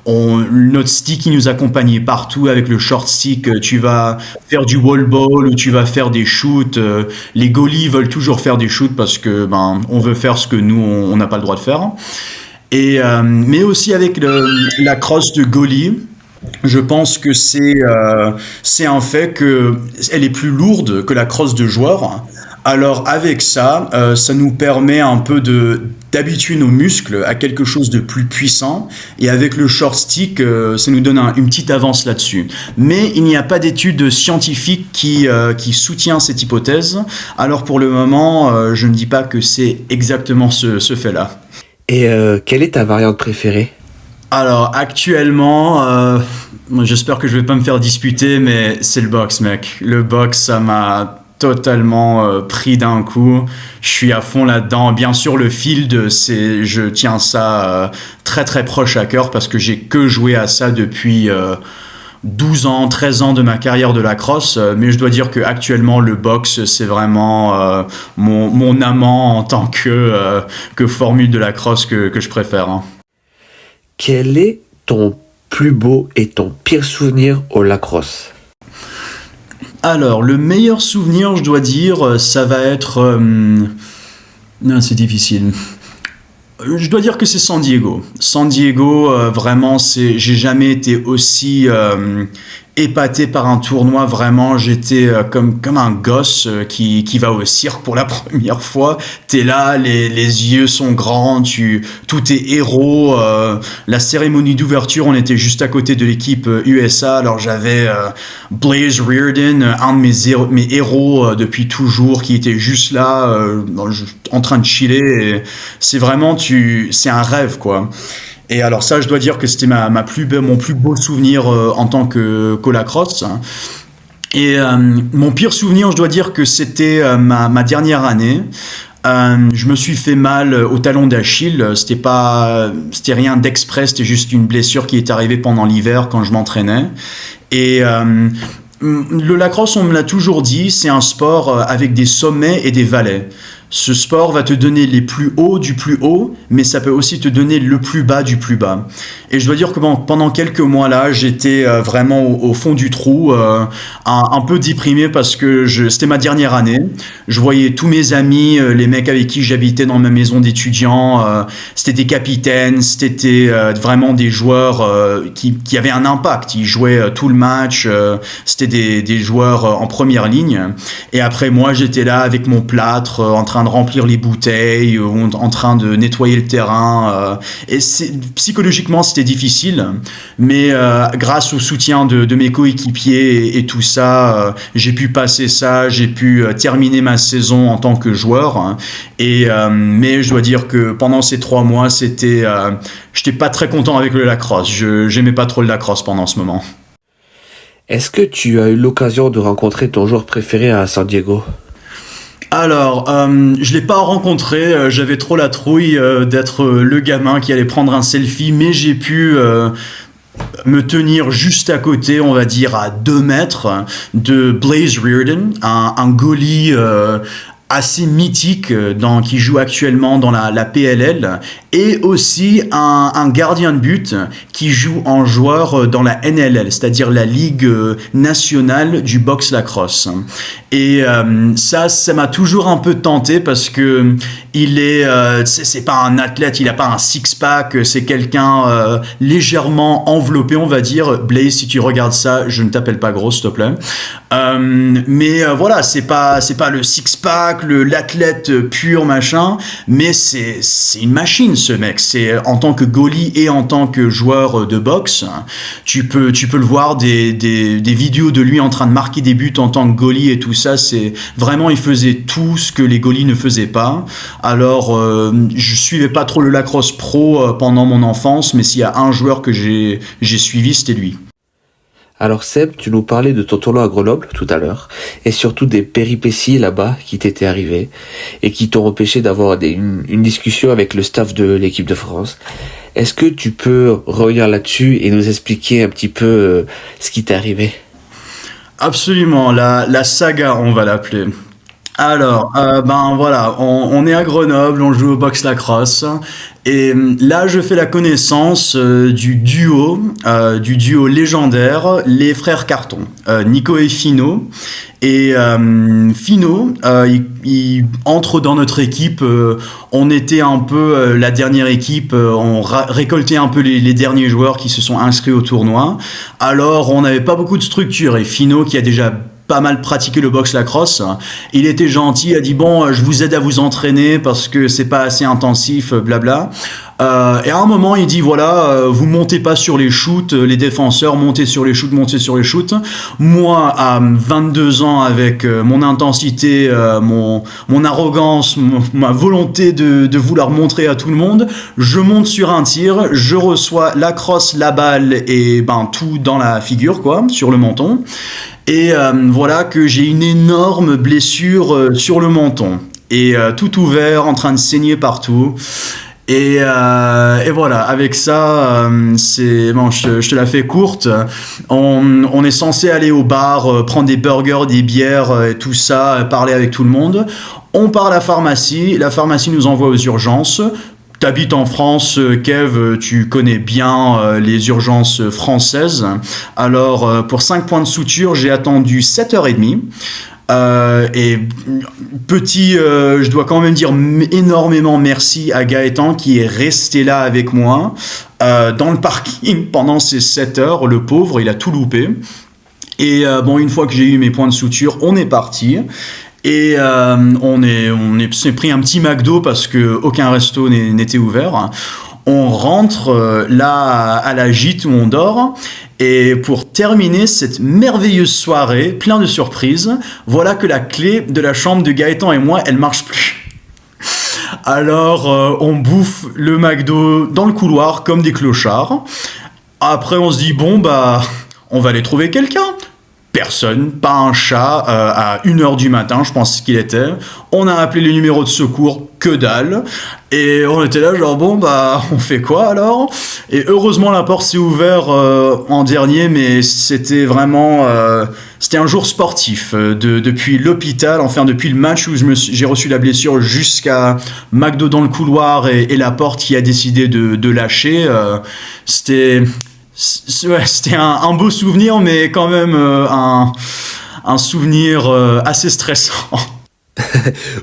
Notre stick qui nous accompagnait partout avec le short stick, tu vas faire du wall ball ou tu vas faire des shoots. Les goalies veulent toujours faire des shoots parce que on veut faire ce que nous on n'a pas le droit de faire. Et mais aussi avec la crosse de goalie, je pense que c'est un fait que elle est plus lourde que la crosse de joueur. Alors avec ça, ça nous permet un peu d'habituer nos muscles à quelque chose de plus puissant. Et avec le short stick, ça nous donne une petite avance là-dessus. Mais il n'y a pas d'études scientifiques qui soutient cette hypothèse. Alors pour le moment, je ne dis pas que c'est exactement ce fait-là. Et quelle est ta variante préférée? Alors actuellement, j'espère que je vais pas me faire disputer, mais c'est le box, mec. Le box, ça m'a totalement pris d'un coup. Je suis à fond là-dedans. Bien sûr, le field, je tiens ça très très proche à cœur parce que j'ai que joué à ça depuis 12 ans, 13 ans de ma carrière de lacrosse, mais je dois dire que actuellement le box c'est vraiment mon amant en tant que formule de lacrosse que je préfère. Hein. Quel est ton plus beau et ton pire souvenir au lacrosse? Alors, le meilleur souvenir, je dois dire, ça va être... Non, c'est difficile. Je dois dire que c'est San Diego. San Diego, vraiment, j'ai jamais été aussi épaté par un tournoi. Vraiment, j'étais comme un gosse qui va au cirque pour la première fois. T'es là, les yeux sont grands, tout est héros. La cérémonie d'ouverture, on était juste à côté de l'équipe USA. Alors j'avais Blaze Reardon, un de mes héros depuis toujours, qui était juste là, en train de chiller. Et c'est vraiment, c'est un rêve, quoi. Et alors ça, je dois dire que c'était mon plus beau souvenir en tant qu'au lacrosse. Et mon pire souvenir, je dois dire que c'était ma dernière année. Je me suis fait mal au talon d'Achille. C'était rien d'exprès, c'était juste une blessure qui est arrivée pendant l'hiver quand je m'entraînais. Et Le lacrosse, on me l'a toujours dit, c'est un sport avec des sommets et des vallées. Ce sport va te donner les plus hauts du plus haut, mais ça peut aussi te donner le plus bas du plus bas. Et je dois dire que pendant quelques mois là, j'étais vraiment au fond du trou, un peu déprimé parce que c'était ma dernière année. Je voyais tous mes amis, les mecs avec qui j'habitais dans ma maison d'étudiant, c'était des capitaines, c'était vraiment des joueurs qui avaient un impact. Ils jouaient tout le match, c'était des joueurs en première ligne. Et après moi, j'étais là avec mon plâtre, en train de remplir les bouteilles, en train de nettoyer le terrain. Et psychologiquement, c'était difficile, mais grâce au soutien de mes coéquipiers et tout ça, j'ai pu passer ça, j'ai pu terminer ma saison en tant que joueur. Mais je dois dire que pendant ces 3 mois, j'étais pas très content avec le lacrosse. J'aimais pas trop le lacrosse pendant ce moment. Est-ce que tu as eu l'occasion de rencontrer ton joueur préféré à San Diego? Alors, je l'ai pas rencontré, j'avais trop la trouille d'être le gamin qui allait prendre un selfie, mais j'ai pu me tenir juste à côté, on va dire à 2 mètres, de Blaze Reardon, un goalie assez mythique qui joue actuellement dans la PLL, et aussi un gardien de but qui joue en joueur dans la NLL, c'est-à-dire la Ligue nationale du boxe lacrosse. Et ça m'a toujours un peu tenté parce que c'est pas un athlète, il a pas un six-pack, c'est quelqu'un légèrement enveloppé, on va dire. Blaze, si tu regardes ça, je ne t'appelle pas gros, s'il te plaît. Mais voilà, c'est pas le six-pack, l'athlète pur machin, mais c'est une machine, ce mec. C'est en tant que goalie et en tant que joueur de boxe, tu peux le voir des vidéos de lui en train de marquer des buts en tant que goalie et tout ça. C'est vraiment, il faisait tout ce que les goalies ne faisaient pas. Alors, je suivais pas trop le lacrosse pro pendant mon enfance, mais s'il y a un joueur que j'ai suivi, c'était lui. Alors Seb, tu nous parlais de ton tournoi à Grenoble tout à l'heure, et surtout des péripéties là-bas qui t'étaient arrivées, et qui t'ont empêché d'avoir une discussion avec le staff de l'équipe de France. Est-ce que tu peux revenir là-dessus et nous expliquer un petit peu ce qui t'est arrivé? Absolument, la saga, on va l'appeler. Alors, voilà, on est à Grenoble, on joue au boxe lacrosse, et là je fais la connaissance du duo légendaire, les frères Carton, Nico et Fino. Et Fino, il entre dans notre équipe. On était un peu la dernière équipe. On récoltait un peu les derniers joueurs qui se sont inscrits au tournoi. Alors, on n'avait pas beaucoup de structure. Et Fino, qui a déjà pas mal pratiqué le boxe lacrosse, il était gentil, a dit bon, je vous aide à vous entraîner parce que c'est pas assez intensif, blabla. Et à un moment, il dit voilà, vous montez pas sur les shoots, les défenseurs, montez sur les shoots. Moi, à 22 ans, avec mon intensité, mon arrogance, ma volonté de vouloir montrer à tout le monde, je monte sur un tir, je reçois la crosse, la balle et tout dans la figure, quoi, sur le menton. Et voilà que j'ai une énorme blessure sur le menton. Et tout ouvert, en train de saigner partout. Et voilà, avec ça, je te la fais courte. On est censé aller au bar, prendre des burgers, des bières, et tout ça, parler avec tout le monde. On part à la pharmacie nous envoie aux urgences. T'habites en France, Kev, tu connais bien les urgences françaises. Alors, pour 5 points de suture, j'ai attendu 7h30. Et je dois quand même dire énormément merci à Gaëtan qui est resté là avec moi dans le parking pendant ces 7 heures. Le pauvre, il a tout loupé. Et une fois que j'ai eu mes points de suture, on est parti. Et on s'est pris un petit McDo parce que aucun resto n'était ouvert. On rentre là à la gîte où on dort. Et pour terminer cette merveilleuse soirée, plein de surprises, voilà que la clé de la chambre de Gaëtan et moi, elle marche plus. Alors, on bouffe le McDo dans le couloir comme des clochards. Après, on se dit, on va aller trouver quelqu'un. personne, pas un chat, à 1h du matin, je pense qu'il était. On a appelé les numéros de secours, que dalle. Et on était là, genre, bon, bah, on fait quoi alors? Et heureusement, la porte s'est ouverte en dernier, mais c'était vraiment... c'était un jour sportif. Depuis l'hôpital, enfin, depuis le match où j'ai reçu la blessure jusqu'à McDo dans le couloir et la porte qui a décidé de lâcher, c'était un beau souvenir, mais quand même un souvenir assez stressant.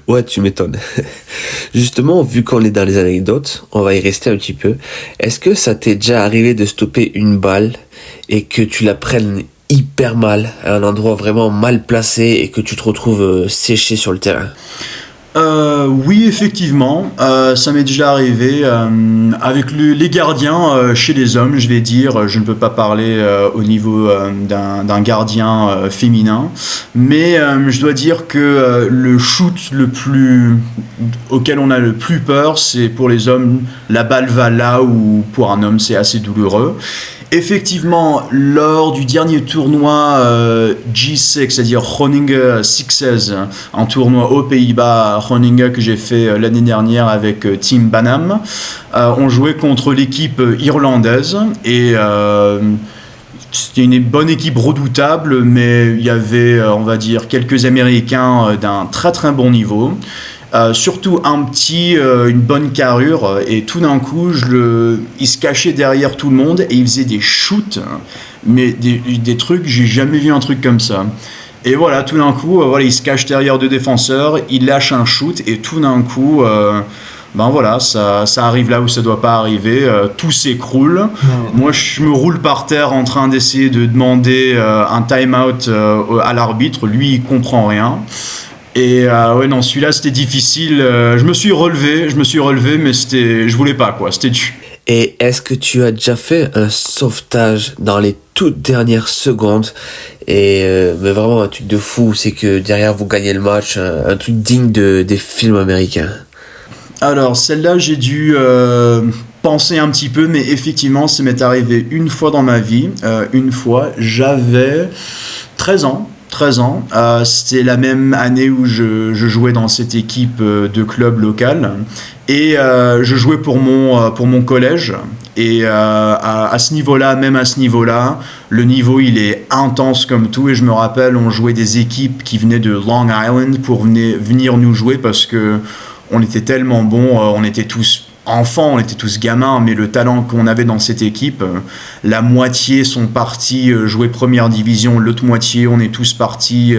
Ouais, tu m'étonnes. Justement, vu qu'on est dans les anecdotes, on va y rester un petit peu. Est-ce que ça t'est déjà arrivé de stopper une balle et que tu la prennes hyper mal, à un endroit vraiment mal placé et que tu te retrouves séché sur le terrain? Oui, effectivement, ça m'est déjà arrivé avec les gardiens chez les hommes, je vais dire. Je ne peux pas parler au niveau d'un gardien féminin, mais je dois dire que le shoot auquel on a le plus peur, c'est pour les hommes, la balle va là où pour un homme c'est assez douloureux. Effectivement, lors du dernier tournoi G6, c'est-à-dire Groningen Sixes, un tournoi aux Pays-Bas, Groningen, que j'ai fait l'année dernière avec Team Banham, on jouait contre l'équipe irlandaise et c'était une bonne équipe redoutable, mais il y avait, on va dire, quelques Américains d'un très très bon niveau. Surtout une bonne carrure, et tout d'un coup, il se cachait derrière tout le monde et il faisait des shoots, mais des trucs, j'ai jamais vu un truc comme ça. Et voilà, tout d'un coup, il se cache derrière deux défenseurs, il lâche un shoot et tout d'un coup, ça arrive là où ça doit pas arriver, tout s'écroule. Moi, je me roule par terre en train d'essayer de demander un time-out à l'arbitre, lui, il comprend rien. Et celui-là c'était difficile. Je me suis relevé, mais je voulais pas quoi, c'était dur. Et est-ce que tu as déjà fait un sauvetage dans les toutes dernières secondes mais vraiment un truc de fou, c'est que derrière vous gagnez le match, un truc digne des films américains? Alors celle-là j'ai dû penser un petit peu, mais effectivement ça m'est arrivé une fois dans ma vie. Une fois, j'avais 13 ans. C'était la même année où je jouais dans cette équipe de club local et je jouais pour mon collège et à ce niveau-là, le niveau il est intense comme tout, et je me rappelle on jouait des équipes qui venaient de Long Island pour venir nous jouer parce que on était tellement bons, on était tous enfants, on était tous gamins, mais le talent qu'on avait dans cette équipe, la moitié sont partis jouer première division, l'autre moitié, on est tous partis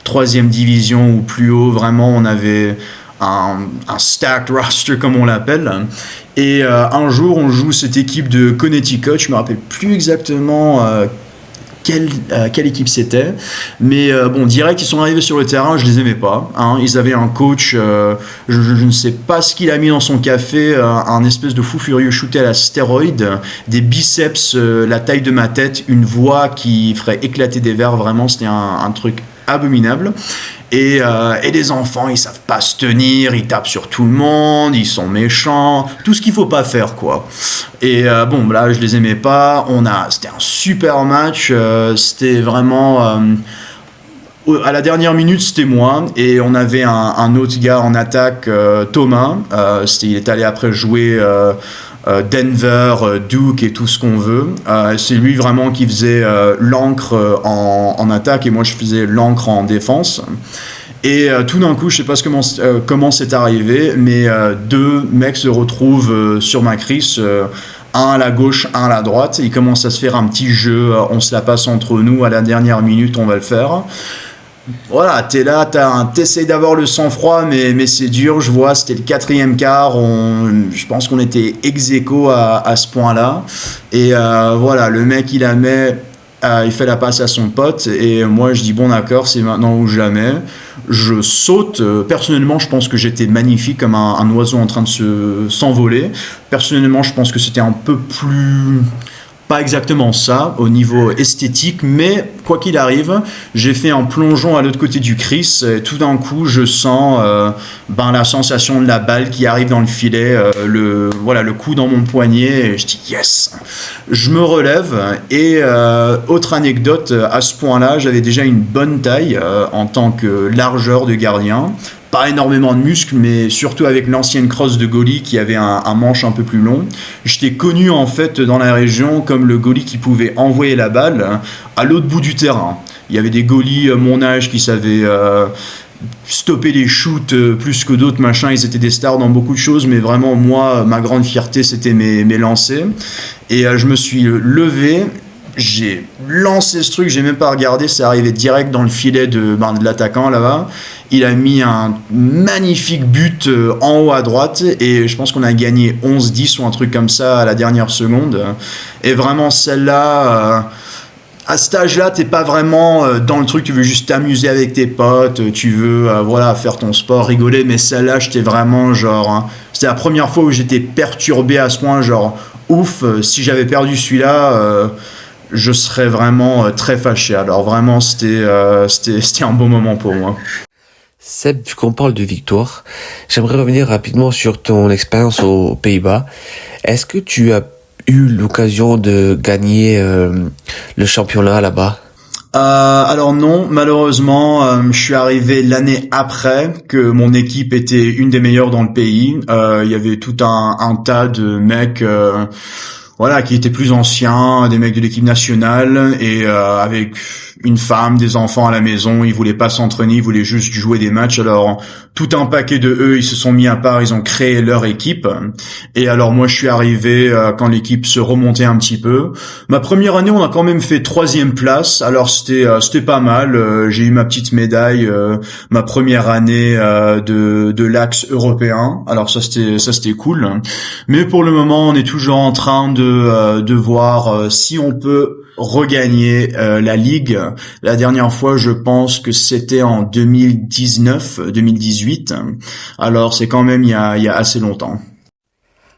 troisième division ou plus haut. Vraiment, on avait un stacked roster, comme on l'appelle. Et un jour, on joue cette équipe de Connecticut, je me rappelle plus exactement quelle équipe c'était, mais direct ils sont arrivés sur le terrain, je les aimais pas, hein. Ils avaient un coach, je ne sais pas ce qu'il a mis dans son café, un espèce de fou furieux shooté à la stéroïde, des biceps la taille de ma tête, une voix qui ferait éclater des verres, vraiment c'était un truc abominable. Et les enfants, ils savent pas se tenir, ils tapent sur tout le monde, ils sont méchants, tout ce qu'il faut pas faire, quoi. Et là, je les aimais pas. C'était un super match. C'était vraiment à la dernière minute, c'était moi, et on avait un autre gars en attaque, Thomas. Il est allé après jouer Denver, Duke et tout ce qu'on veut. C'est lui vraiment qui faisait l'encre en attaque, et moi je faisais l'encre en défense. Et tout d'un coup, je sais pas comment c'est arrivé, mais deux mecs se retrouvent sur ma crisse, un à la gauche, un à la droite. Il commence à se faire un petit jeu, on se la passe entre nous, à la dernière minute on va le faire. Voilà, t'es là, t'essayes d'avoir le sang-froid, mais c'est dur, je vois, c'était le 4e quart, je pense qu'on était ex-aequo à ce point-là. Et le mec il fait la passe à son pote, et moi je dis bon d'accord, c'est maintenant ou jamais. Je saute, personnellement je pense que j'étais magnifique comme un oiseau en train de s'envoler. Personnellement je pense que c'était un peu plus... pas exactement ça au niveau esthétique, mais quoi qu'il arrive, j'ai fait un plongeon à l'autre côté du crease et tout d'un coup je sens la sensation de la balle qui arrive dans le filet, le coup dans mon poignet et je dis yes. Je me relève et autre anecdote, à ce point-là j'avais déjà une bonne taille en tant que largeur de gardien. Pas énormément de muscles, mais surtout avec l'ancienne crosse de goalie qui avait un manche un peu plus long. J'étais connu en fait dans la région comme le goalie qui pouvait envoyer la balle à l'autre bout du terrain. Il y avait des goalies mon âge qui savaient stopper les shoots plus que d'autres machins. Ils étaient des stars dans beaucoup de choses, mais vraiment moi, ma grande fierté c'était mes lancers. Et je me suis levé. J'ai lancé ce truc, j'ai même pas regardé, c'est arrivé direct dans le filet de l'attaquant là-bas. Il a mis un magnifique but en haut à droite et je pense qu'on a gagné 11-10 ou un truc comme ça à la dernière seconde. Et vraiment celle-là, à cet âge-là, t'es pas vraiment dans le truc, tu veux juste t'amuser avec tes potes, tu veux faire ton sport, rigoler, mais celle-là, j'étais vraiment c'était la première fois où j'étais perturbé à ce point, ouf, si j'avais perdu celui-là... je serais vraiment très fâché. Alors vraiment, c'était un beau moment pour moi. Seb, vu qu'on parle de victoire, j'aimerais revenir rapidement sur ton expérience aux Pays-Bas. Est-ce que tu as eu l'occasion de gagner le championnat là-bas ? Alors non, malheureusement, je suis arrivé l'année après que mon équipe était une des meilleures dans le pays. Il y avait tout un tas de mecs... qui étaient plus anciens, des mecs de l'équipe nationale et avec une femme, des enfants à la maison, ils voulaient pas s'entraîner, ils voulaient juste jouer des matchs. Alors tout un paquet de eux, ils se sont mis à part, ils ont créé leur équipe. Et alors moi je suis arrivé quand l'équipe se remontait un petit peu. Ma première année, on a quand même fait 3e place. Alors c'était pas mal. J'ai eu ma petite médaille ma première année de l'axe européen. Alors ça c'était cool. Mais pour le moment, on est toujours en train de voir si on peut regagner la Ligue. La dernière fois, je pense que c'était en 2019-2018. Alors, c'est quand même il y a assez longtemps.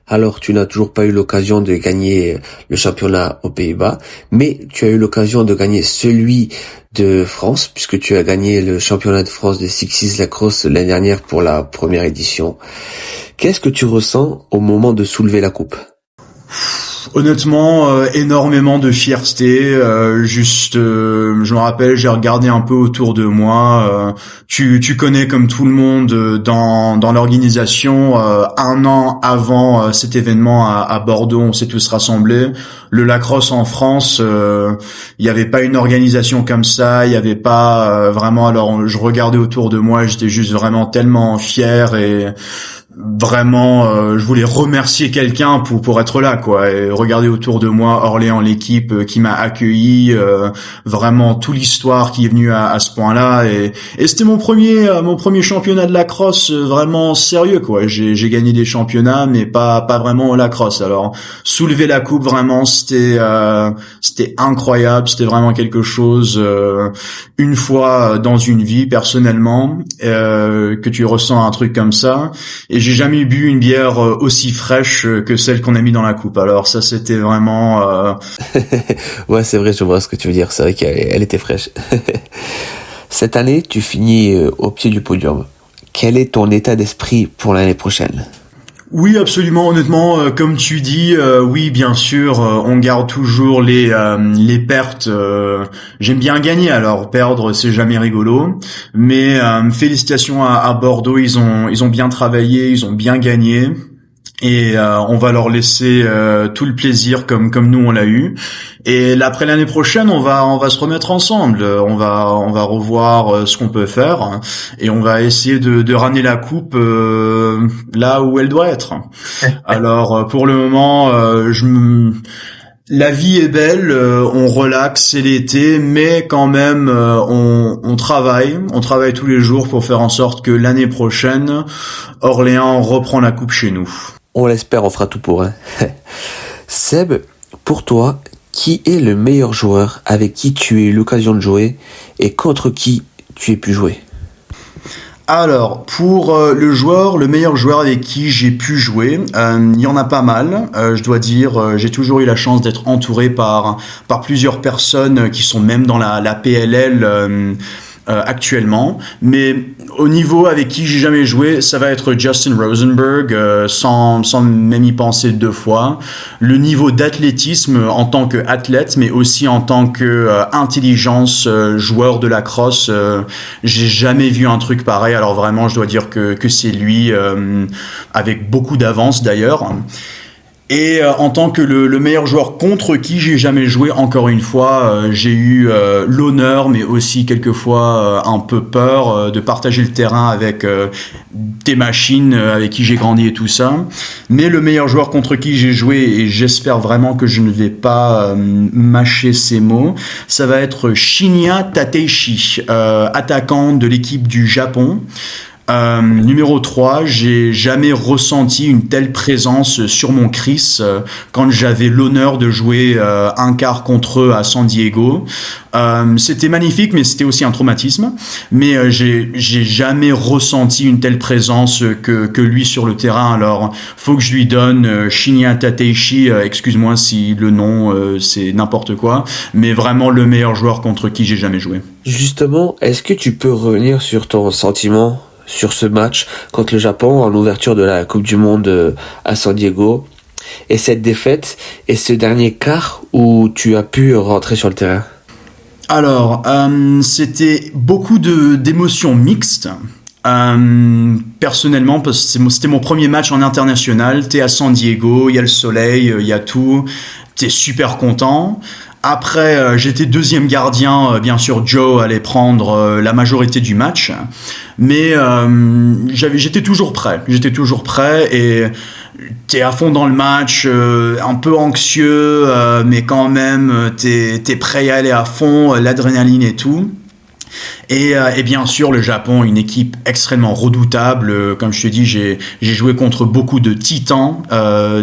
Alors, tu n'as toujours pas eu l'occasion de gagner le championnat aux Pays-Bas, mais tu as eu l'occasion de gagner celui de France, puisque tu as gagné le championnat de France de Sixties Lacrosse l'année dernière pour la première édition. Qu'est-ce que tu ressens au moment de soulever la coupe ? Honnêtement, énormément de fierté. Je me rappelle, j'ai regardé un peu autour de moi. Tu connais comme tout le monde dans l'organisation. Un an avant cet événement à Bordeaux, on s'est tous rassemblés. Le lacrosse en France, il n'y avait pas une organisation comme ça. Il n'y avait pas vraiment. Alors, je regardais autour de moi, j'étais juste vraiment tellement fier et vraiment je voulais remercier quelqu'un pour être là quoi et regarder autour de moi Orléans, l'équipe qui m'a accueilli, vraiment toute l'histoire qui est venue à ce point-là et c'était mon premier championnat de lacrosse vraiment sérieux quoi. J'ai gagné des championnats mais pas vraiment au lacrosse. Alors soulever la coupe vraiment c'était incroyable, c'était vraiment quelque chose une fois dans une vie personnellement que tu ressens un truc comme ça. Et j'ai jamais bu une bière aussi fraîche que celle qu'on a mis dans la coupe. Alors ça, c'était vraiment... Ouais, c'est vrai, je vois ce que tu veux dire. C'est vrai qu'elle était fraîche. Cette année, tu finis au pied du podium. Quel est ton état d'esprit pour l'année prochaine ? Oui, absolument. Honnêtement, comme tu dis, oui, bien sûr, on garde toujours les pertes. J'aime bien gagner, alors perdre, c'est jamais rigolo. Mais félicitations à Bordeaux, ils ont bien travaillé, ils ont bien gagné. Et on va leur laisser tout le plaisir comme nous on l'a eu. Et après l'année prochaine, on va se remettre ensemble. On va revoir ce qu'on peut faire et on va essayer de ramener la coupe là où elle doit être. Alors pour le moment, la vie est belle, on relaxe, c'est l'été, mais quand même on travaille tous les jours pour faire en sorte que l'année prochaine, Orléans reprend la coupe chez nous. On l'espère, on fera tout pour. Seb, pour toi, qui est le meilleur joueur avec qui tu as eu l'occasion de jouer et contre qui tu aies pu jouer ? Alors, pour le meilleur joueur avec qui j'ai pu jouer, il y en a pas mal. Je dois dire, j'ai toujours eu la chance d'être entouré par plusieurs personnes qui sont même dans la PLL actuellement. Mais au niveau avec qui j'ai jamais joué, ça va être Justin Rosenberg, sans même y penser deux fois. Le niveau d'athlétisme en tant qu'athlète, mais aussi en tant que intelligence, joueur de lacrosse, j'ai jamais vu un truc pareil. Alors vraiment, je dois dire que c'est lui, avec beaucoup d'avance d'ailleurs. Et en tant que le meilleur joueur contre qui j'ai jamais joué, encore une fois, j'ai eu l'honneur, mais aussi quelquefois un peu peur de partager le terrain avec des machines avec qui j'ai grandi et tout ça. Mais le meilleur joueur contre qui j'ai joué, et j'espère vraiment que je ne vais pas mâcher ces mots, ça va être Shinya Tateishi, attaquant de l'équipe du Japon. Numéro 3, j'ai jamais ressenti une telle présence sur mon Chris quand j'avais l'honneur de jouer un quart contre eux à San Diego. C'était magnifique, mais c'était aussi un traumatisme. Mais j'ai jamais ressenti une telle présence que lui sur le terrain. Alors, faut que je lui donne Shinya Tateishi, excuse-moi si le nom c'est n'importe quoi, mais vraiment le meilleur joueur contre qui j'ai jamais joué. Justement, est-ce que tu peux revenir sur ton sentiment sur ce match contre le Japon en ouverture de la Coupe du Monde à San Diego et cette défaite et ce dernier quart où tu as pu rentrer sur le terrain? Alors, c'était beaucoup d'émotions mixtes. Personnellement, parce que c'était mon premier match en international, t'es à San Diego, il y a le soleil, il y a tout, t'es super content. Après, j'étais deuxième gardien, bien sûr Joe allait prendre la majorité du match, mais j'étais toujours prêt et t'es à fond dans le match, un peu anxieux, mais quand même t'es prêt à aller à fond, l'adrénaline et tout. Et bien sûr, le Japon, une équipe extrêmement redoutable. Comme je te dis, j'ai joué contre beaucoup de titans,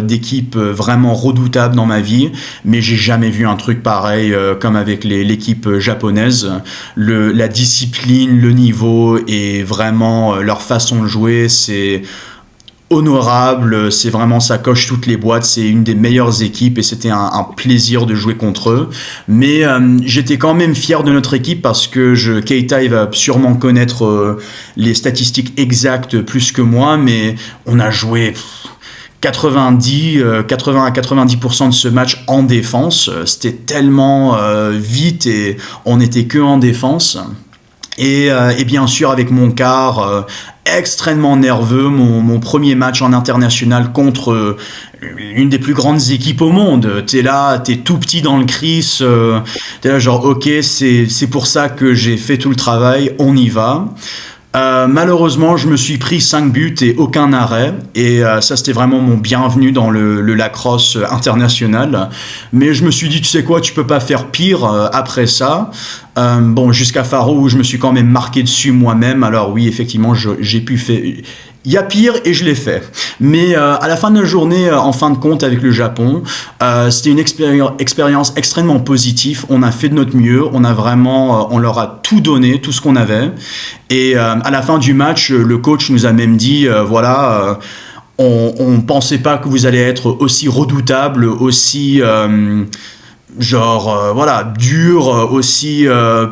d'équipes vraiment redoutables dans ma vie, mais j'ai jamais vu un truc pareil comme avec l'équipe japonaise. La discipline, le niveau et vraiment leur façon de jouer, c'est honorable, c'est vraiment, ça coche toutes les boîtes, c'est une des meilleures équipes et c'était un plaisir de jouer contre eux. Mais j'étais quand même fier de notre équipe parce que Keita il va sûrement connaître les statistiques exactes plus que moi, mais on a joué 80 à 90% de ce match en défense. C'était tellement vite et on n'était que en défense. Et bien sûr avec mon quart extrêmement nerveux, mon premier match en international contre une des plus grandes équipes au monde. T'es là, t'es tout petit dans le Chris, t'es là genre ok, c'est pour ça que j'ai fait tout le travail, on y va. Malheureusement, je me suis pris 5 buts et aucun arrêt. Et ça, c'était vraiment mon bienvenu dans le lacrosse international. Mais je me suis dit, tu sais quoi, tu peux pas faire pire après ça. Bon, jusqu'à Faro, où je me suis quand même marqué dessus moi-même. Alors oui, effectivement, j'ai pu faire... Il y a pire et je l'ai fait. Mais à la fin de la journée, en fin de compte avec le Japon, c'était une expérience extrêmement positive. On a fait de notre mieux. On leur a tout donné, tout ce qu'on avait. Et à la fin du match, le coach nous a même dit, on pensait pas que vous allez être aussi redoutable, aussi... dur, aussi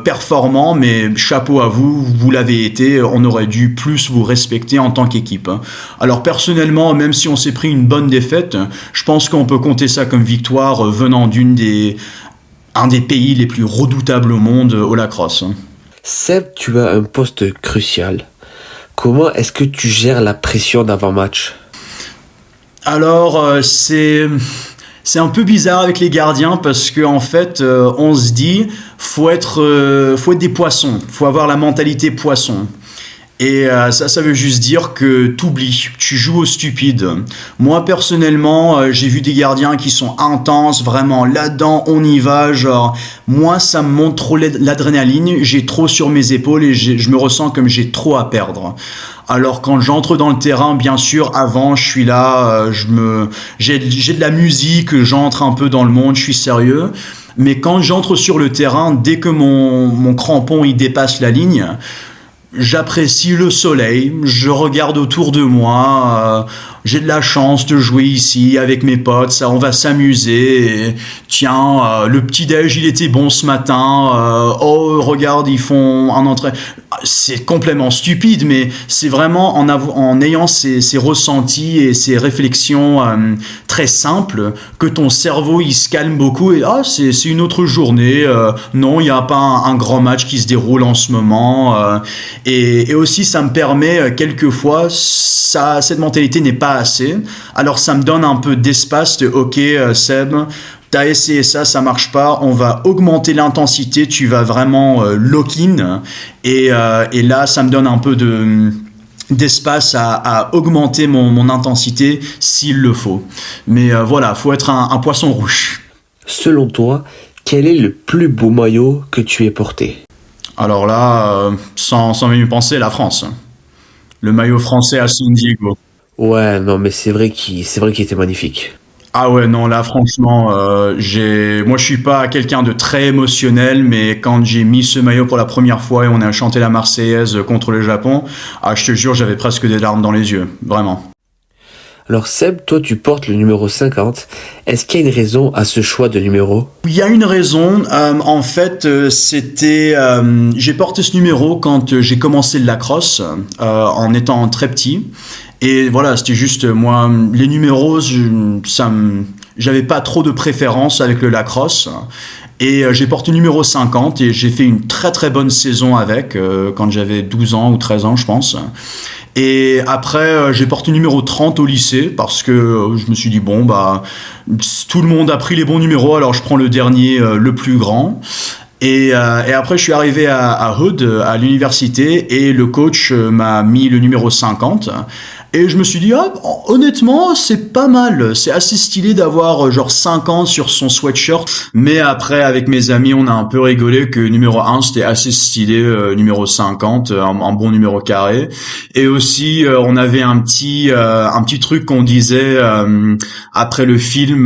performant, mais chapeau à vous, vous l'avez été, on aurait dû plus vous respecter en tant qu'équipe. Alors personnellement, même si on s'est pris une bonne défaite, je pense qu'on peut compter ça comme victoire venant un des pays les plus redoutables au monde au lacrosse. Seb, tu as un poste crucial. Comment est-ce que tu gères la pression d'avant-match? Alors, c'est un peu bizarre avec les gardiens parce que en fait, on se dit faut être des poissons, faut avoir la mentalité poisson. Et ça veut juste dire que t'oublies, tu joues au stupide. Moi personnellement, j'ai vu des gardiens qui sont intenses, vraiment là-dedans, on y va. Genre, moi ça me monte trop l'adrénaline, j'ai trop sur mes épaules et je me ressens comme j'ai trop à perdre. Alors quand j'entre dans le terrain, bien sûr, avant, je suis là, j'ai de la musique, j'entre un peu dans le monde, je suis sérieux. Mais quand j'entre sur le terrain, dès que mon crampon il dépasse la ligne, j'apprécie le soleil, je regarde autour de moi, j'ai de la chance de jouer ici avec mes potes, ça, on va s'amuser. Et, tiens, le petit-déj, il était bon ce matin. Oh, regarde, ils font un entrée. C'est complètement stupide, mais c'est vraiment en ayant ces ressentis et ces réflexions très simples que ton cerveau il se calme beaucoup et c'est une autre journée. Non, il n'y a pas un grand match qui se déroule en ce moment. Et aussi, ça me permet quelquefois, cette mentalité n'est pas assez. Alors, ça me donne un peu d'espace de OK, Seb. T'as essayé ça, ça marche pas, on va augmenter l'intensité, tu vas vraiment lock-in. Et là, ça me donne un peu d'espace à augmenter mon intensité s'il le faut. Mais voilà, faut être un poisson rouge. Selon toi, quel est le plus beau maillot que tu aies porté? Alors là, sans même y penser, la France. Le maillot français à San Diego. Ouais, non, mais c'est vrai qu'il était magnifique. Ah ouais, non, là, franchement, moi, je suis pas quelqu'un de très émotionnel, mais quand j'ai mis ce maillot pour la première fois et on a chanté la Marseillaise contre le Japon, je te jure, j'avais presque des larmes dans les yeux, vraiment. Alors Seb, toi tu portes le numéro 50. Est-ce qu'il y a une raison à ce choix de numéro? Il y a une raison. En fait, j'ai porté ce numéro quand j'ai commencé le lacrosse, en étant très petit. Et voilà, c'était juste moi, les numéros, j'avais pas trop de préférence avec le lacrosse. Et j'ai porté numéro 50 et j'ai fait une très très bonne saison avec, quand j'avais 12 ans ou 13 ans, je pense. Et après, j'ai porté numéro 30 au lycée parce que je me suis dit, bon, tout le monde a pris les bons numéros, alors je prends le dernier, le plus grand. Et après, je suis arrivé à Hood, à l'université, et le coach m'a mis le numéro 50. Et je me suis dit, honnêtement, c'est pas mal. C'est assez stylé d'avoir genre 50 sur son sweatshirt. Mais après, avec mes amis, on a un peu rigolé que numéro 1, c'était assez stylé, numéro 50, un bon numéro carré. Et aussi, on avait un petit truc qu'on disait après le film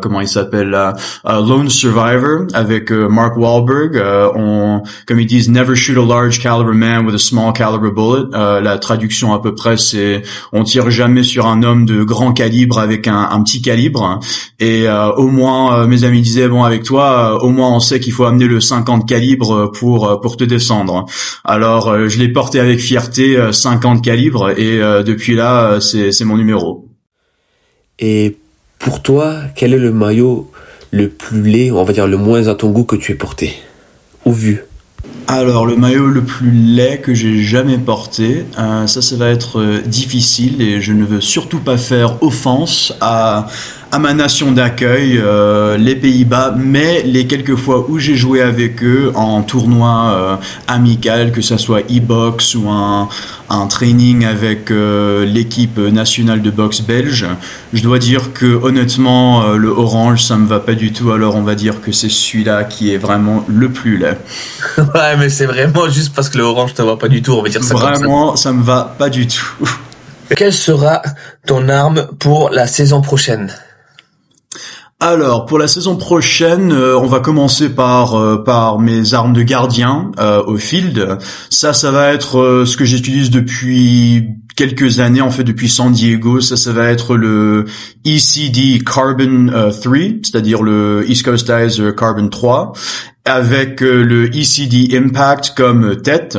comment il s'appelle là, Lone Survivor avec Mark Wahlberg. Comme ils disent, never shoot a large caliber man with a small caliber bullet. La traduction à peu près, c'est on tire jamais sur un homme de grand calibre avec un petit calibre. Et au moins, mes amis disaient, bon, avec toi, au moins on sait qu'il faut amener le 50 calibre pour te descendre. Alors je l'ai porté avec fierté, 50 calibre, et depuis là, c'est mon numéro. Et pour toi, quel est le maillot le plus laid, on va dire le moins à ton goût que tu aies porté ou vu? Alors, le maillot le plus laid que j'ai jamais porté, ça va être difficile et je ne veux surtout pas faire offense à ma nation d'accueil, les Pays-Bas, mais les quelques fois où j'ai joué avec eux en tournoi amical, que ça soit e-box ou un training avec l'équipe nationale de boxe belge, je dois dire que honnêtement, le orange, ça me va pas du tout, alors on va dire que c'est celui-là qui est vraiment le plus laid. Ouais, mais c'est vraiment juste parce que le orange te va pas du tout, on va dire ça comme ça. Vraiment, ça me va pas du tout. Quelle sera ton arme pour la saison prochaine? Alors, pour la saison prochaine, on va commencer par mes armes de gardien au field. Ça va être ce que j'utilise depuis quelques années, en fait depuis San Diego. Ça va être le ECD Carbon 3, c'est-à-dire le East Coast Eyes Carbon 3, avec le ECD Impact comme tête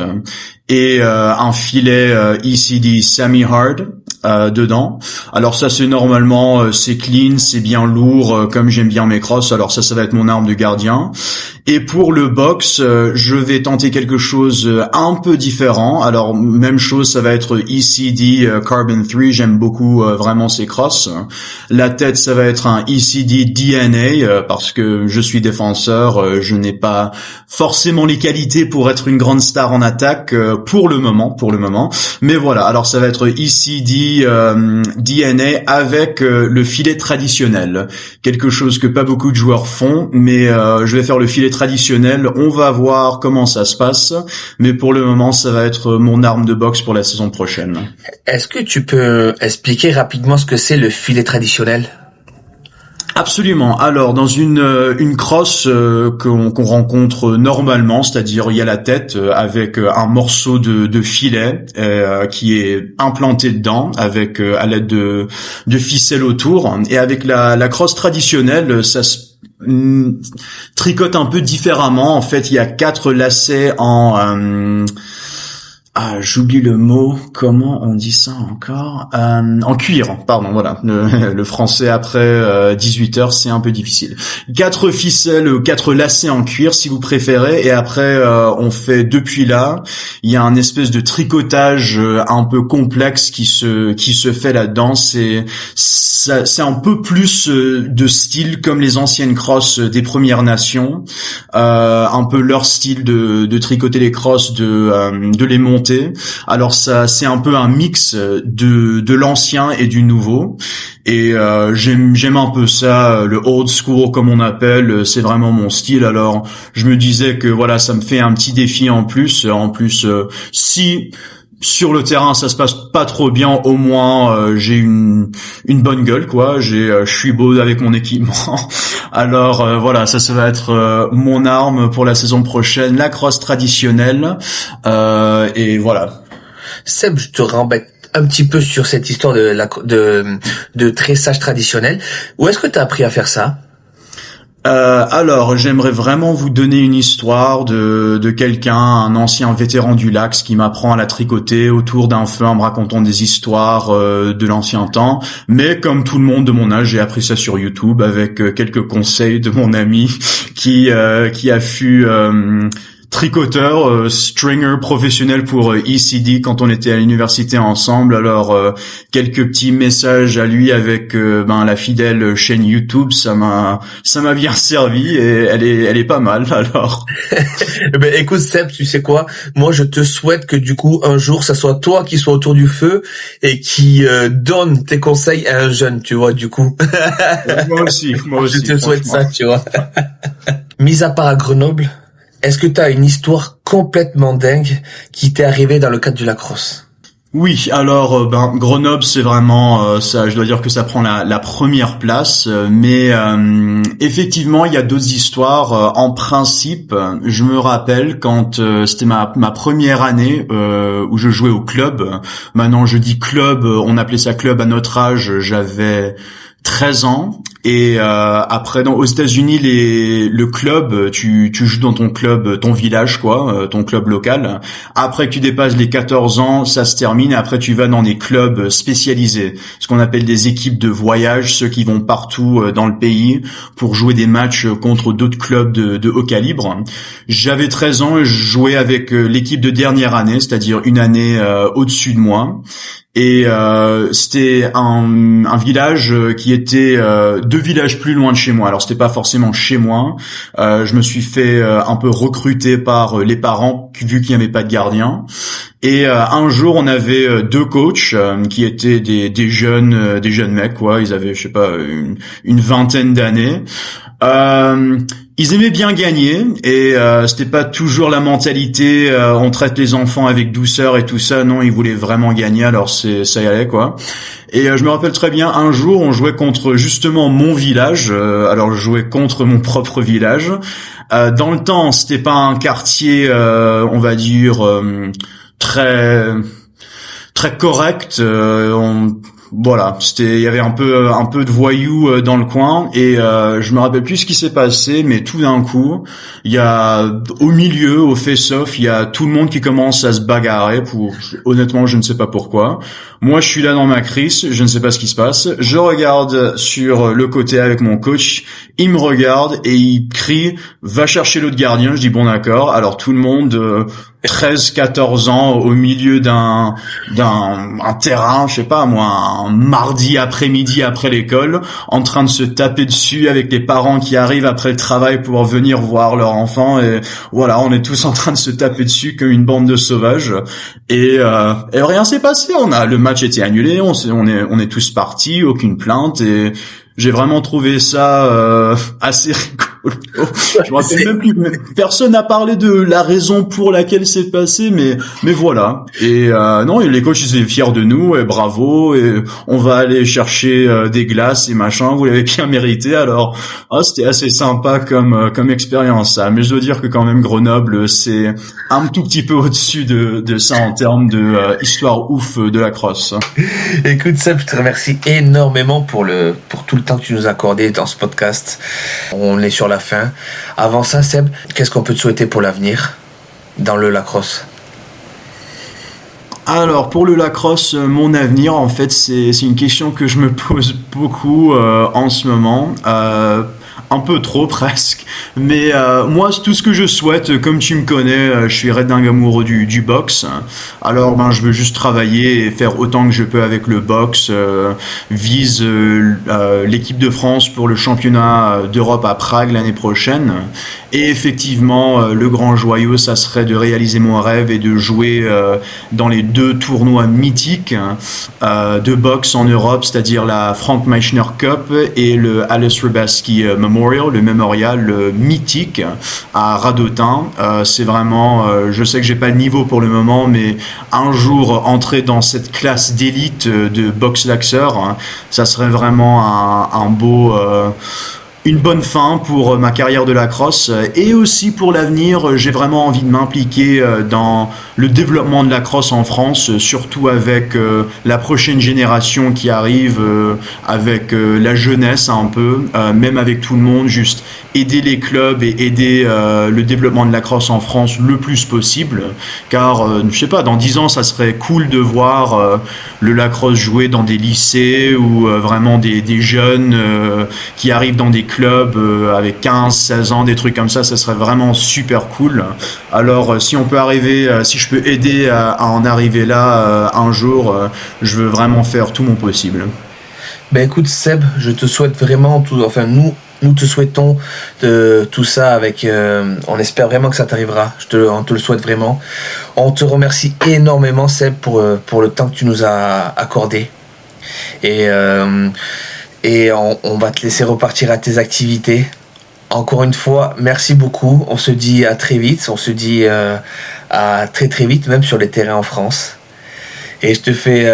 et un filet ECD Semi-Hard dedans. Alors ça, c'est normalement c'est clean, c'est bien lourd, comme j'aime bien mes crosses. Alors ça va être mon arme de gardien. Et pour le box, je vais tenter quelque chose un peu différent. Alors même chose, ça va être ECD Carbon 3. J'aime beaucoup vraiment ces crosses. La tête, ça va être un ECD DNA parce que je suis défenseur. Je n'ai pas forcément les qualités pour être une grande star en attaque pour le moment. Mais voilà. Alors ça va être ECD DNA avec le filet traditionnel. Quelque chose que pas beaucoup de joueurs font, mais je vais faire le filet traditionnel. On va voir comment ça se passe, mais pour le moment, ça va être mon arme de boxe pour la saison prochaine. Est-ce que tu peux expliquer rapidement ce que c'est le filet traditionnel? Absolument. Alors dans une crosse qu'on rencontre normalement, c'est-à-dire il y a la tête avec un morceau de filet qui est implanté dedans avec à l'aide de ficelles autour, et avec la crosse traditionnelle, ça se tricote un peu différemment. En fait, il y a 4 lacets j'oublie le mot. Comment on dit ça encore? En cuir, pardon, voilà. Le français après 18 heures, c'est un peu difficile. 4 ficelles, 4 lacets en cuir, si vous préférez. Et après, on fait depuis là. Il y a un espèce de tricotage un peu complexe qui se fait là-dedans. C'est un peu plus de style comme les anciennes crosses des Premières Nations. Un peu leur style de tricoter les crosses, de les monter. Alors ça, c'est un peu un mix de l'ancien et du nouveau, et j'aime un peu ça, le old school comme on appelle, c'est vraiment mon style. Alors je me disais que voilà, ça me fait un petit défi en plus. Si sur le terrain ça se passe pas trop bien, au moins j'ai une bonne gueule, quoi. Je suis beau avec mon équipement. Alors voilà, ça va être mon arme pour la saison prochaine, la crosse traditionnelle, et voilà. Seb, je te rembête un petit peu sur cette histoire de tressage traditionnel. Où est-ce que tu as appris à faire ça? Alors, j'aimerais vraiment vous donner une histoire de quelqu'un, un ancien vétéran du Lax, qui m'apprend à la tricoter autour d'un feu en me racontant des histoires de l'ancien temps. Mais comme tout le monde de mon âge, j'ai appris ça sur YouTube avec quelques conseils de mon ami qui fut tricoteur, stringer professionnel pour ECD quand on était à l'université ensemble. Alors quelques petits messages à lui avec la fidèle chaîne YouTube, ça m'a bien servi, et elle est pas mal. Alors ben écoute Seb, tu sais quoi, moi je te souhaite que du coup un jour ça soit toi qui soit autour du feu et qui donne tes conseils à un jeune, tu vois, du coup. Moi aussi je te souhaite ça, tu vois. Mis à part à Grenoble, est-ce que t'as une histoire complètement dingue qui t'est arrivée dans le cadre du lacrosse? Oui, alors Grenoble, c'est vraiment ça. Je dois dire que ça prend la première place, mais effectivement, il y a d'autres histoires. En principe, je me rappelle quand c'était ma première année où je jouais au club. Maintenant, je dis club, on appelait ça club à notre âge. J'avais 13 ans, et après aux États-Unis, le club, tu joues dans ton club, ton village, quoi, ton club local. Après que tu dépasses les 14 ans, ça se termine, et après tu vas dans des clubs spécialisés, ce qu'on appelle des équipes de voyage, ceux qui vont partout dans le pays pour jouer des matchs contre d'autres clubs de haut calibre. J'avais 13 ans et je jouais avec l'équipe de dernière année, c'est-à-dire une année au-dessus de moi. Et c'était un village qui était 2 villages plus loin de chez moi. Alors c'était pas forcément chez moi. Je me suis fait un peu recruter par les parents vu qu'il n'y avait pas de gardien. Et un jour, on avait 2 coachs qui étaient des jeunes mecs, quoi. Ils avaient, je sais pas, une vingtaine d'années. Ils aimaient bien gagner, et c'était pas toujours la mentalité on traite les enfants avec douceur et tout ça. Non, ils voulaient vraiment gagner, alors ça y allait, quoi. Et je me rappelle très bien, un jour on jouait contre justement mon village. Alors je jouais contre mon propre village. Dans le temps, c'était pas un quartier on va dire très très correct. Voilà, il y avait un peu de voyous dans le coin, et je me rappelle plus ce qui s'est passé, mais tout d'un coup, il y a au milieu, au face-off, il y a tout le monde qui commence à se bagarrer honnêtement, je ne sais pas pourquoi. Moi, je suis là dans ma crise, je ne sais pas ce qui se passe. Je regarde sur le côté avec mon coach, il me regarde et il crie « Va chercher l'autre gardien ». Je dis « Bon, d'accord ». Alors tout le monde 13-14 ans au milieu d'un terrain, je sais pas moi, un mardi après-midi après l'école, en train de se taper dessus avec les parents qui arrivent après le travail pour venir voir leur enfant, et voilà, on est tous en train de se taper dessus comme une bande de sauvages, et rien s'est passé. Le match était annulé, on est tous partis, aucune plainte, et j'ai vraiment trouvé ça assez rigolo. Je me rappelle même plus. Personne n'a parlé de la raison pour laquelle c'est passé, mais voilà. Et non, et les coachs ils étaient fiers de nous, et bravo, et on va aller chercher des glaces et machin. Vous l'avez bien mérité. Alors, c'était assez sympa comme expérience, ça. Mais je dois dire que quand même Grenoble, c'est un tout petit peu au-dessus de ça en termes de histoire ouf de la crosse. Écoute Seb, je te remercie énormément pour tout le temps que tu nous as accordé dans ce podcast. On est sur la fin. Avant ça, Seb, qu'est-ce qu'on peut te souhaiter pour l'avenir dans le lacrosse? Alors pour le lacrosse, mon avenir, en fait, c'est une question que je me pose beaucoup en ce moment. Un peu trop presque, mais moi tout ce que je souhaite, comme tu me connais, je suis red dingue amoureux du boxe. Alors je veux juste travailler et faire autant que je peux avec le boxe, vise l'équipe de France pour le championnat d'Europe à Prague l'année prochaine. Et effectivement, le grand joyau, ça serait de réaliser mon rêve et de jouer dans les 2 tournois mythiques de boxe en Europe, c'est-à-dire la Frank Meichner Cup et le Alice Rubaski Memorial, le mémorial mythique à Radotin. C'est vraiment, je sais que j'ai pas le niveau pour le moment, mais un jour entrer dans cette classe d'élite de boxe laxeur, ça serait vraiment un beau... une bonne fin pour ma carrière de lacrosse et aussi pour l'avenir. J'ai vraiment envie de m'impliquer dans le développement de la crosse en France, surtout avec la prochaine génération qui arrive, avec la jeunesse un peu, même avec tout le monde, juste aider les clubs et aider le développement de la crosse en France le plus possible, car je sais pas, dans 10 ans ça serait cool de voir le lacrosse jouer dans des lycées ou vraiment des jeunes qui arrivent dans des clubs avec 15-16 ans, des trucs comme ça serait vraiment super cool. Alors si on peut arriver, si je peux aider à en arriver là un jour, je veux vraiment faire tout mon possible. Ben écoute Seb, je te souhaite vraiment nous te souhaitons tout ça avec on espère vraiment que ça t'arrivera. On te le souhaite vraiment. On te remercie énormément Seb pour le temps que tu nous as accordé. Et on va te laisser repartir à tes activités. Encore une fois, merci beaucoup. On se dit à très vite. On se dit à très très vite, même sur les terrains en France. Et je te fais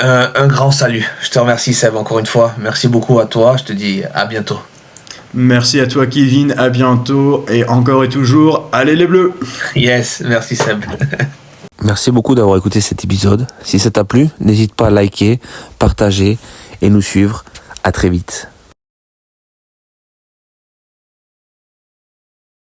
un grand salut. Je te remercie Seb encore une fois. Merci beaucoup à toi. Je te dis à bientôt. Merci à toi Kevin. À bientôt. Et encore et toujours, allez les Bleus. Yes, merci Seb. Merci beaucoup d'avoir écouté cet épisode. Si ça t'a plu, n'hésite pas à liker, partager et nous suivre. À très vite.